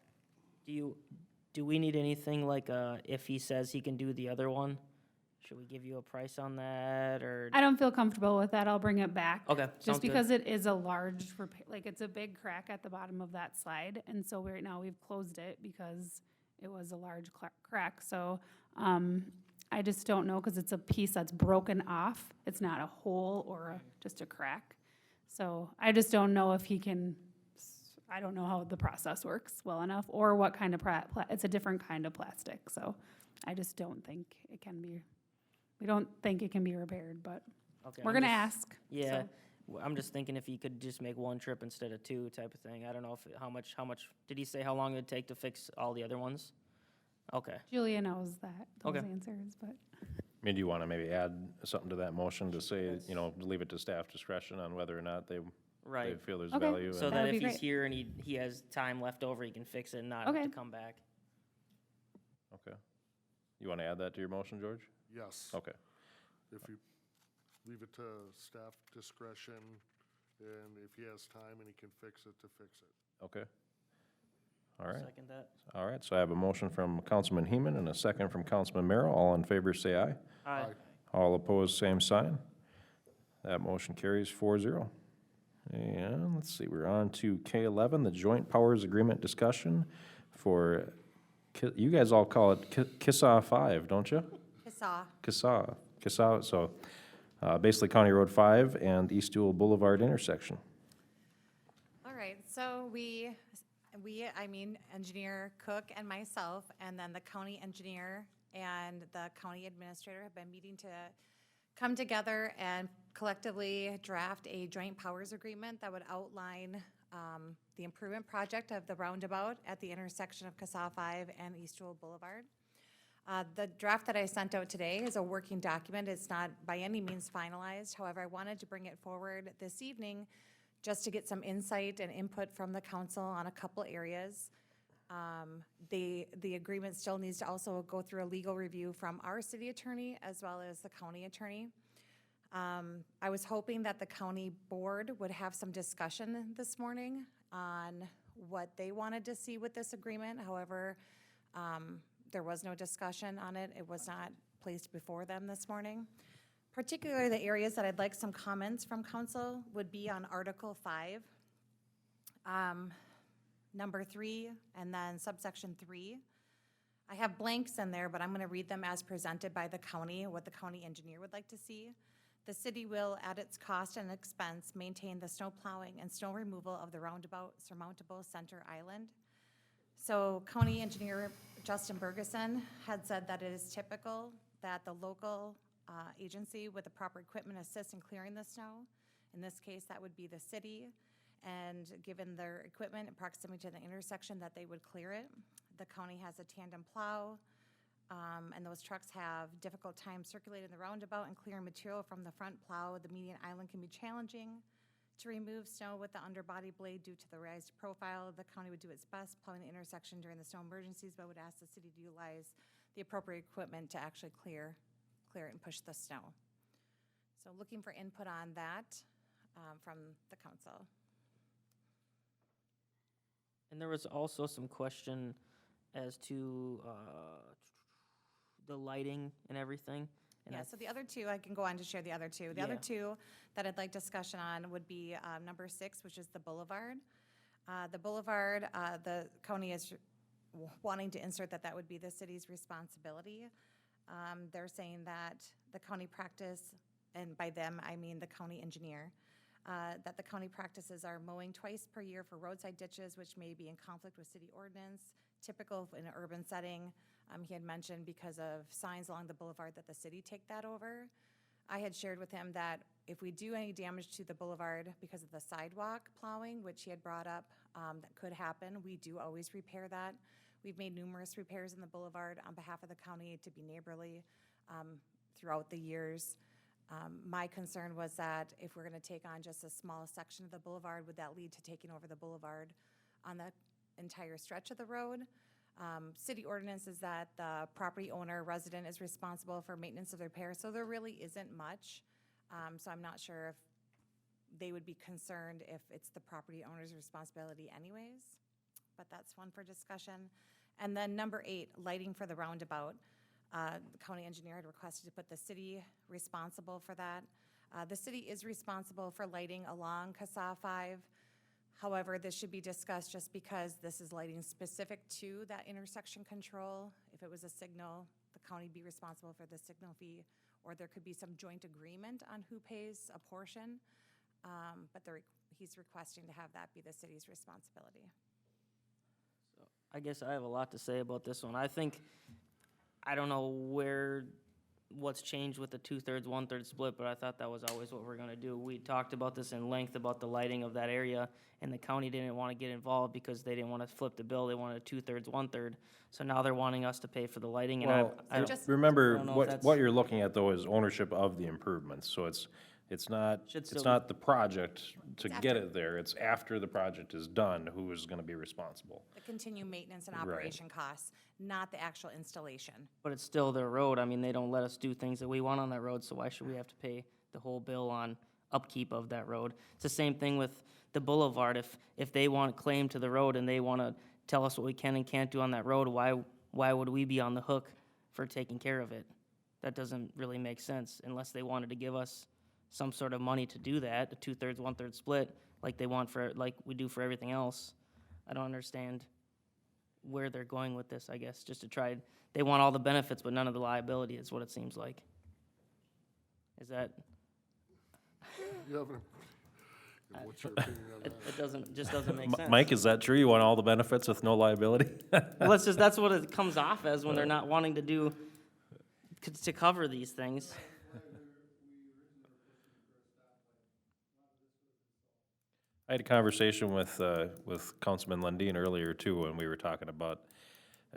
Do we need anything like, if he says he can do the other one, Should we give you a price on that, or? I don't feel comfortable with that. I'll bring it back. Okay, sounds Just good. because it is a large repair, like it's a big crack at the bottom of that slide. And so right now we've closed it because it was a large crack. So, I just don't know, because it's a piece that's broken off. It's not a hole or just a crack. So I just don't know if he can, I don't know how the process works well enough, or what kind of, it's a different kind of plastic. So I just don't think it can be, we don't think it can be repaired, but Okay, we're I'm gonna just- ask. Yeah, so. I'm just thinking if he could just make one trip instead of two type of thing. I don't know if, how much, did he say how long it'd take to fix all the other ones? Okay, Julia knows that, those Okay. answers, but. I mean, do you want to maybe add something to that motion to say, you know, leave it to staff discretion on whether or not they right. feel there's Okay. value? So in- that would if be he's great. here and he has time left over, he can fix it and not have Okay. to come back. Okay. You want to add that to your motion, George? Yes. Okay. If you leave it to staff discretion, and if he has time and he can fix it, to fix it. Okay. All right. Second that. All right, so I have a motion from Councilman Heeman and a second from Councilman Merrill. All in favor, say aye. Aye. All opposed, same sign. That motion carries 4-0. And let's see, we're on to K11, the Joint Powers Agreement discussion for, you guys all call it KISSA 5, don't you? KISSA, so basically County Road 5 and East Dual Boulevard intersection. All right, so I mean, Engineer Cook and myself, and then the county engineer and the county administrator have been meeting to come together and collectively draft a joint powers agreement that would outline the improvement project of the roundabout at the intersection of CASA 5 and East Dual Boulevard. The draft that I sent out today is a working document. It's not by any means finalized. However, I wanted to bring it forward this evening just to get some insight and input from the council on a couple areas. The agreement still needs to also go through a legal review from our city attorney as well as the county attorney. I was hoping that the county board would have some discussion this morning on what they wanted to see with this agreement. However, there was no discussion on it. It was not placed before them this morning. Particularly the areas that I'd like some comments from council would be on Article 5, number 3, and then subsection 3. I have blanks in there, but I'm going to read them as presented by the county, what the county engineer would like to see. The city will, at its cost and expense, maintain the snow plowing and snow removal of the roundabout surmountable center island. So County Engineer Justin Bergeson had said that it is typical that the local agency with the proper equipment assists in clearing the snow. In this case, that would be the city. And given their equipment and proximity to the intersection, that they would clear it. The county has a tandem plow, and those trucks have difficult time circulating the roundabout and clearing material from the front plow. The median island can be challenging to remove snow with the underbody blade due to the raised profile. The county would do its best plowing the intersection during the snow emergencies, but would ask the city to utilize the appropriate equipment to actually clear it and push the snow. So looking for input on that from the council. And there was also some question as to the lighting and everything. And Yeah, I so the other two, I can go on to share the other two. The other Yeah. two that I'd like discussion on would be number 6, which is the boulevard. The boulevard, the county is wanting to insert that would be the city's responsibility. They're saying that the county practice, and by them, I mean the county engineer, that the county practices are mowing twice per year for roadside ditches, which may be in conflict with city ordinance, typical in an urban setting. He had mentioned because of signs along the boulevard that the city take that over. I had shared with him that if we do any damage to the boulevard because of the sidewalk plowing, which he had brought up, that could happen, we do always repair that. We've made numerous repairs in the boulevard on behalf of the county to be neighborly throughout the years. My concern was that if we're gonna take on just a small section of the boulevard, would that lead to taking over the boulevard on the entire stretch of the road? City ordinance is that the property owner, resident is responsible for maintenance of the repair, so there really isn't much. So I'm not sure if they would be concerned if it's the property owner's responsibility anyways, but that's one for discussion. And then number 8, lighting for the roundabout. The county engineer had requested to put the city responsible for that. The city is responsible for lighting along CASA 5. However, this should be discussed just because this is lighting specific to that intersection control. If it was a signal, the county be responsible for the signal fee, or there could be some joint agreement on who pays a portion. But he's requesting to have that be the city's responsibility. I guess I have a lot to say about this one. I don't know what's changed with the 2/3, 1/3 split, but I thought that was always what we're gonna do. We talked about this in length about the lighting of that area, and the county didn't wanna get involved because they didn't wanna flip the bill. They wanted a 2/3, 1/3. So now they're wanting us to pay for the lighting, and Well, I don't. Just- remember, I don't know if what that's- you're looking at though is ownership of the improvements, so it's not, Should it's still- not the project to It's get after. it there, it's after the project is done, who is gonna be responsible. The continued maintenance and Right. operation costs, not the actual installation. But it's still their road. I mean, they don't let us do things that we want on that road, so why should we have to pay the whole bill on upkeep of that road? It's the same thing with the boulevard. If they want claim to the road and they wanna tell us what we can and can't do on that road, why would we be on the hook for taking care of it? That doesn't really make sense unless they wanted to give us some sort of money to do that, a 2/3, 1/3 split, like we do for everything else. I don't understand where they're going with this, I guess, just to try, they want all the benefits, but none of the liability is what it seems like. Is that, You have what's your opinion on that? it just doesn't make sense. Mike, is that true? You want all the benefits with no liability? Well, that's what it comes off as when they're not wanting to do, to cover these things. I had a conversation with Councilman Lundin earlier too, and we were talking about,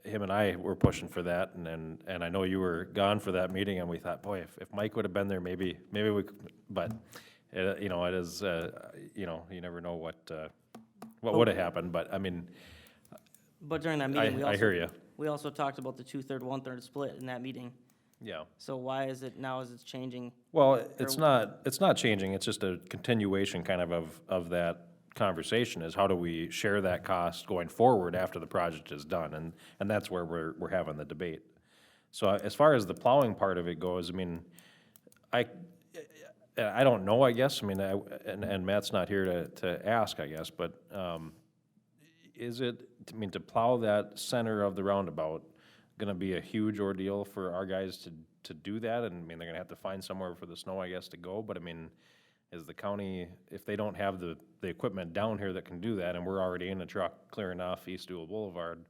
him and I were pushing for that, and I know you were gone for that meeting, and we thought, boy, if Mike would have been there, maybe we, but, you know, it is, you know, you never know what would have happened, but, I mean, But during that meeting, we I hear also, you, we also talked about the 2/3, 1/3 split in that meeting. yeah. So why is it now, as it's changing? Well, it's not changing, it's just a continuation kind of that conversation, is how do we share that cost going forward after the project is done, and that's where we're having the debate. So as far as the plowing part of it goes, I mean, I don't know, I guess, I mean, and Matt's not here to ask, I guess, but, is it, I mean, to plow that center of the roundabout gonna be a huge ordeal for our guys to do that? And I mean, they're gonna have to find somewhere for the snow, I guess, to go, but I mean, is the county, if they don't have the equipment down here that can do that, and we're already in a truck clearing off East Dual Boulevard,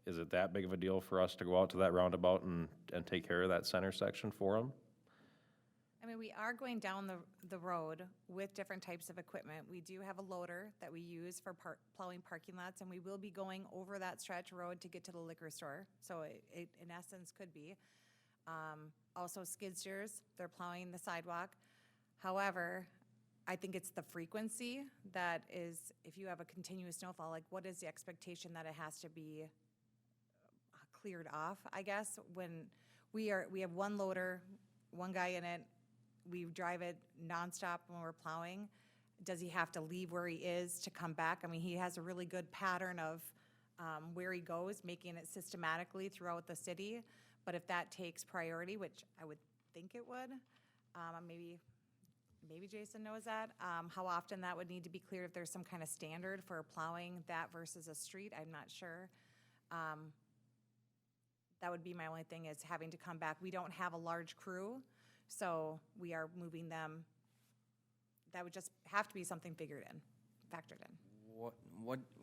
is it that big of a deal for us to go out to that roundabout and take care of that center section for them? I mean, we are going down the road with different types of equipment. We do have a loader that we use for plowing parking lots, and we will be going over that stretch road to get to the liquor store. So it in essence, could be. Also skid steers, they're plowing the sidewalk. However, I think it's the frequency that is, if you have a continuous snowfall, like what is the expectation that it has to be cleared off, I guess? When we have one loader, one guy in it, we drive it nonstop when we're plowing. Does he have to leave where he is to come back? I mean, he has a really good pattern of where he goes, making it systematically throughout the city. But if that takes priority, which I would think it would, maybe Jason knows that, how often that would need to be cleared, if there's some kind of standard for plowing that versus a street, I'm not sure. That would be my only thing, is having to come back. We don't have a large crew, so we are moving them. That would just have to be something factored in.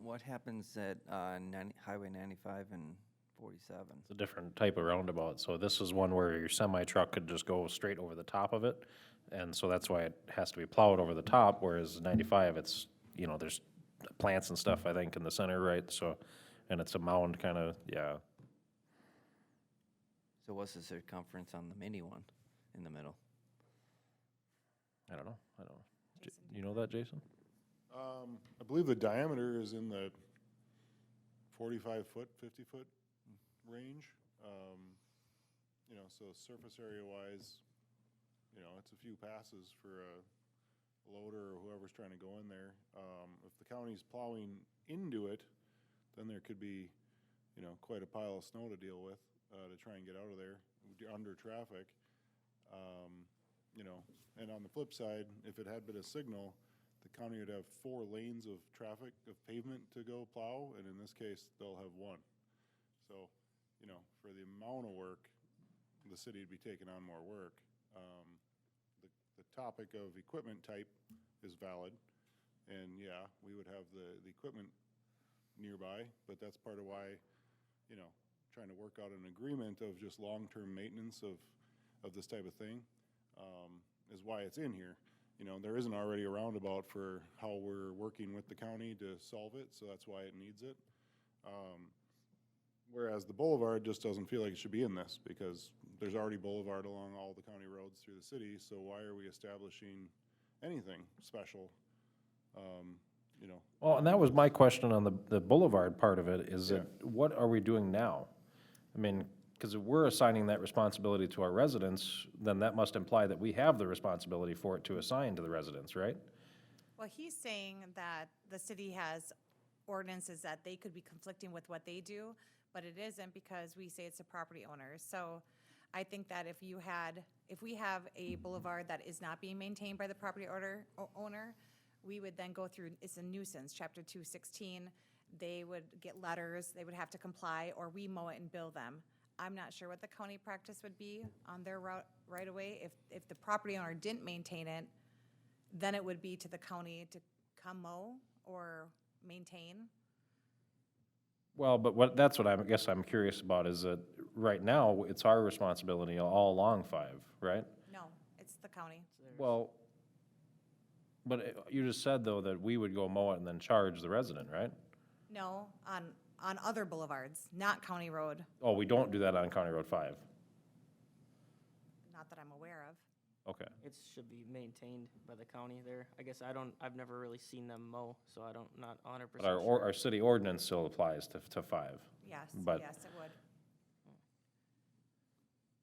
What happens at Highway 95 and 47? It's a different type of roundabout, so this is one where your semi-truck could just go straight over the top of it, and so that's why it has to be plowed over the top, whereas 95, it's, you know, there's plants and stuff, I think, in the center, right, so, and it's a mound kind of, yeah. So what's the circumference on the mini one in the middle? I don't know. You know that, Jason? I believe the diameter is in the 45-foot, 50-foot range. You know, so surface area-wise, you know, it's a few passes for a loader or whoever's trying to go in there. If the county's plowing into it, then there could be, you know, quite a pile of snow to deal with, to try and get out of there. under traffic. You know, and on the flip side, if it had been a signal, the county would have 4 lanes of traffic, of pavement to go plow, and in this case, they'll have 1. So, you know, for the amount of work, the city would be taking on more work. The topic of equipment type is valid, and yeah, we would have the equipment nearby, but that's part of why, you know, trying to work out an agreement of just long-term maintenance of this type of thing, is why it's in here. You know, there isn't already a roundabout for how we're working with the county to solve it, so that's why it needs it. Whereas the boulevard just doesn't feel like it should be in this, because there's already boulevard along all the county roads through the city, so why are we establishing anything special? You know, Well, and that was my question on the boulevard part of it, is that, what are we doing now? I mean, because if we're assigning that responsibility to our residents, then that must imply that we have the responsibility for it to assign to the residents, right? Well, he's saying that the city has ordinances that they could be conflicting with what they do, but it isn't, because we say it's the property owners. So I think that if we have a boulevard that is not being maintained by the property owner, we would then go through, it's a nuisance, chapter 216. They would get letters, they would have to comply, or we mow it and bill them. I'm not sure what the county practice would be on their route right away. If the property owner didn't maintain it, then it would be to the county to come mow or maintain. Well, but that's what I guess I'm curious about, is that right now, it's our responsibility all along 5, right? No, it's the county. Well, but you just said, though, that we would go mow it and then charge the resident, right? No, on other boulevards, not County Road, Oh, we don't do that on County Road 5. not that I'm aware of. Okay. It should be maintained by the county there. I guess I've never really seen them mow, so I don't, not 100% But our city ordinance still applies to 5. Yes, But- yes, it would.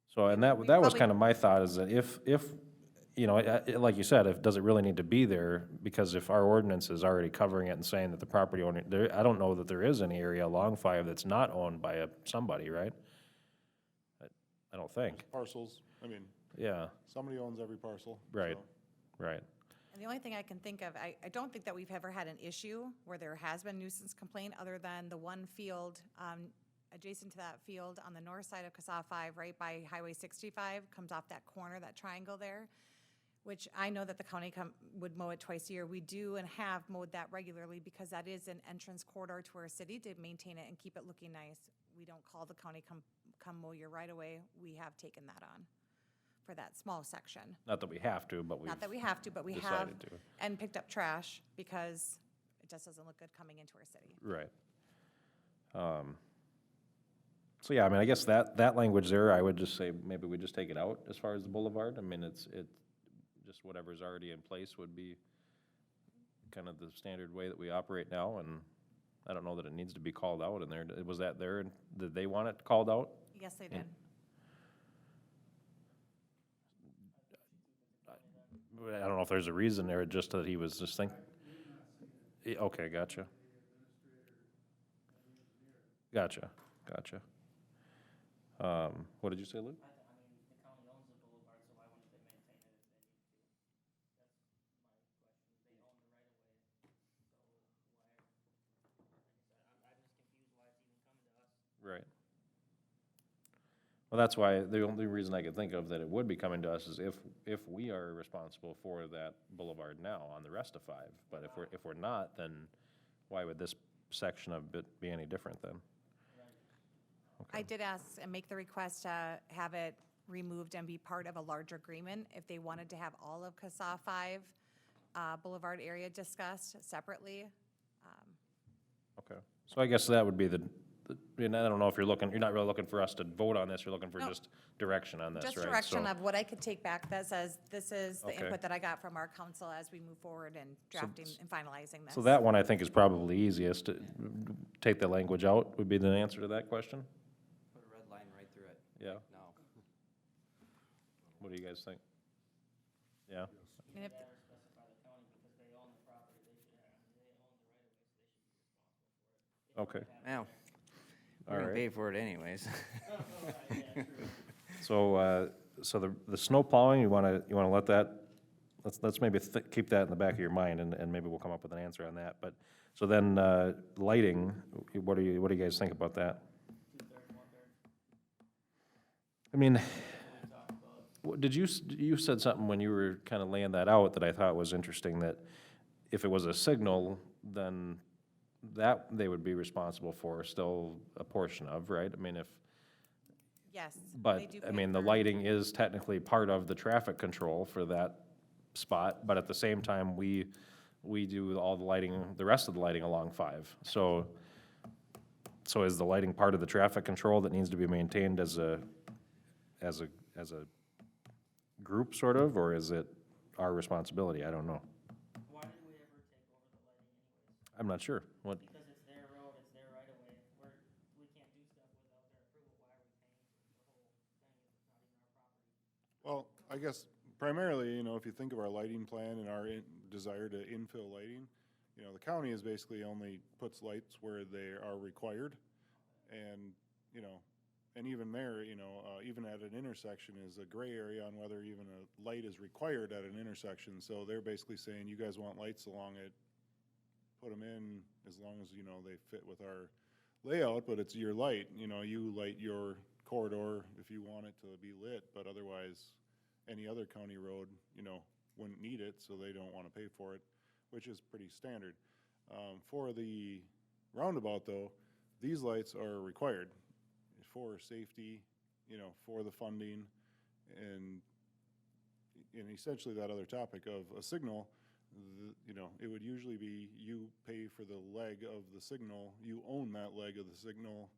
So, and that was probably- kind of my thought, is that if, you know, like you said, does it really need to be there? Because if our ordinance is already covering it and saying that the property owner, I don't know that there is any area along 5 that's not owned by somebody, right? I don't think. parcels, I mean, Yeah, somebody owns every parcel. Right. so. right. And the only thing I can think of, I don't think that we've ever had an issue where there has been nuisance complaint, other than the one field, adjacent to that field on the north side of CASA 5, right by Highway 65, comes off that corner, that triangle there, which I know that the county would mow it twice a year. We do and have mowed that regularly, because that is an entrance corridor to our city, to maintain it and keep it looking nice. We don't call the county, come mow your right of way. We have taken that on for that small section. Not that we have to, but we've Not that we have to, but we have, decided to. and picked up trash, because it just doesn't look good coming into our city. Right. So, yeah, I mean, I guess that language there, I would just say, maybe we just take it out as far as the boulevard. I mean, it's just whatever's already in place would be kind of the standard way that we operate now, and I don't know that it needs to be called out in there. Was that there, and did they want it called out? Yes, they did. I don't know if there's a reason there, just that he was just thinking. Okay, gotcha. Gotcha. What did you say, Luke? I mean, the county owns the boulevard, so why wouldn't they maintain it if they need to? That's my question. They own the right of way, so why, like I said, I'm just confused why it's even coming to us. Right. Well, that's why, the only reason I could think of that it would be coming to us is if we are responsible for that boulevard now on the rest of 5. But if we're not, then why would this section of it be any different then? I did ask and make the request to have it removed and be part of a larger agreement, if they wanted to have all of CASA 5 Boulevard area discussed separately. Okay. So I guess that would be and I don't know if you're not really looking for us to vote on this, you're looking for No. just direction on this, right? Just direction So- of what I could take back that says, this is the Okay. input that I got from our council as we move forward in drafting and finalizing this. So that one I think is probably easiest, to take the language out would be the answer to that question? Put a red line right through it. Yeah. No. What do you guys think? Yeah? And if, Specify the county, because they own the property, they should have, they own the right of way, so they should be responsible for it. Okay. Well, All we're gonna right. pay for it anyways. So the snow plowing, you wanna let that, let's maybe keep that in the back of your mind, and maybe we'll come up with an answer on that, but, so then, lighting, what do you guys think about that? I mean, you said something when you were kinda laying that out that I thought was interesting, that if it was a signal, then that they would be responsible for still a portion of, right? I mean, Yes. but, they do I pay mean, the for- lighting is technically part of the traffic control for that spot, but at the same time, we do all the lighting, the rest of the lighting along 5. So is the lighting part of the traffic control that needs to be maintained as a group, sort of, or is it our responsibility? I don't know. Why did we ever take over the lighting anyways? I'm not sure. What, Because it's their road, it's their right of way. We can't do stuff without their approval. Why are we paying for the whole thing if it's not even our property? Well, I guess primarily, if you think of our lighting plan and our desire to infill lighting, the county is basically only puts lights where they are required. And, and even there, even at an intersection is a gray area on whether even a light is required at an intersection. So they're basically saying, you guys want lights along it, put them in as long as, they fit with our layout, but it's your light. You light your corridor if you want it to be lit, but otherwise, any other county road, wouldn't need it, so they don't want to pay for it, which is pretty standard. For the roundabout, though, these lights are required for safety, for the funding, and essentially that other topic of a signal, it would usually be you pay for the leg of the signal, you own that leg of the signal,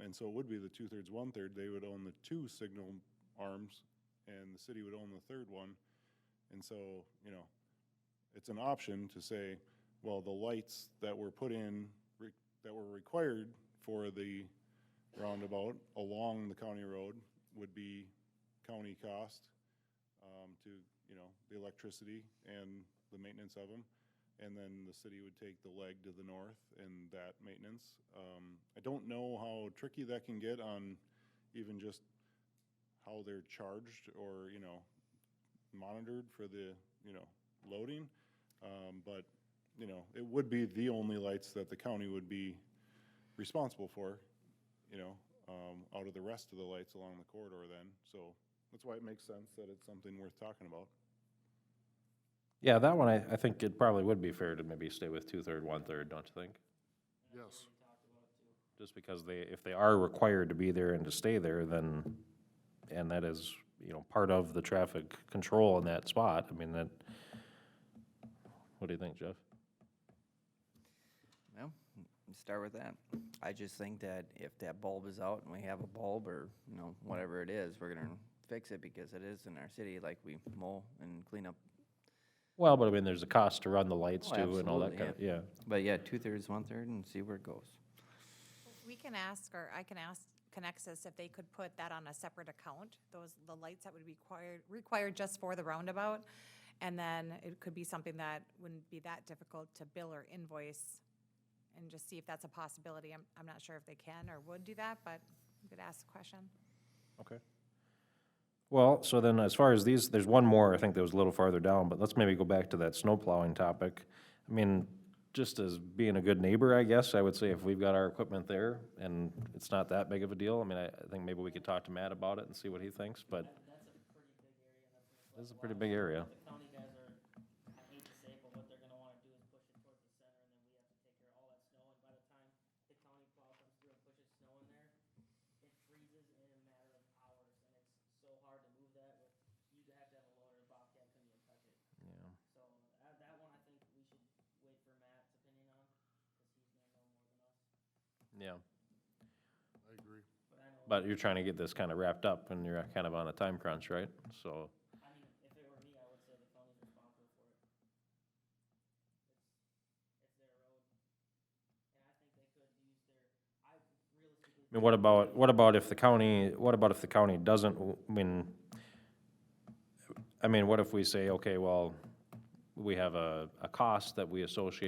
and so it would be the 2/3, 1/3, they would own the 2 signal arms, and the city would own the 3rd one. And so, it's an option to say, well, the lights that were put in, that were required for the roundabout along the county road would be county cost, to, the electricity and the maintenance of them. And then the city would take the leg to the north and that maintenance. I don't know how tricky that can get on even just how they're charged or, monitored for the, loading. But, it would be the only lights that the county would be responsible for, out of the rest of the lights along the corridor then. So that's why it makes sense that it's something worth talking about. yeah, that one, I think it probably would be fair to maybe stay with 2/3, 1/3, don't you think? Yes. Just because if they are required to be there and to stay there, then, and that is, part of the traffic control in that spot, I mean, that, what do you think, Jeff? Well, start with that. I just think that if that bulb is out and we have a bulb or, whatever it is, we're gonna fix it because it is in our city, like we mow and clean up. Well, but I mean, there's a cost to run the lights Oh, too and all that absolutely, kind of, yeah. But yeah, 2/3, 1/3 and see where it goes. We can ask, or I can ask Connexus if they could put that on a separate account, the lights that would be required just for the roundabout. And then it could be something that wouldn't be that difficult to bill or invoice, and just see if that's a possibility. I'm not sure if they can or would do that, but you could ask the question. Okay. Well, so then as far as these, there's one more, I think that was a little farther down, but let's maybe go back to that snow plowing topic. I mean, just as being a good neighbor, I guess, I would say if we've got our equipment there and it's not that big of a deal, I mean, I think maybe we could talk to Matt about it and see what he thinks, but That's a pretty big area. it's a pretty big area. The county guys are, I hate to say it, but what they're gonna wanna do is push it towards the center, and then we have to take care of all that snow, and by the time the county plow comes through and pushes snow in there, it freezes in a matter of hours, and it's so hard to move that with, you'd have to have a loader, Bobcat couldn't even touch it. Yeah. So, that one I think we should wait for Matt's opinion on, cause he's gonna know more than us, Yeah. I agree. but I know. But you're trying to get this kind of wrapped up and you're kind of on a time crunch, right? So, I mean, if it were me, I would say the county's responsible for it. It's their road, and I think they could use their, I realistically. I mean, what about if the county doesn't, I mean, what if we say, okay, well, we have a cost that we associate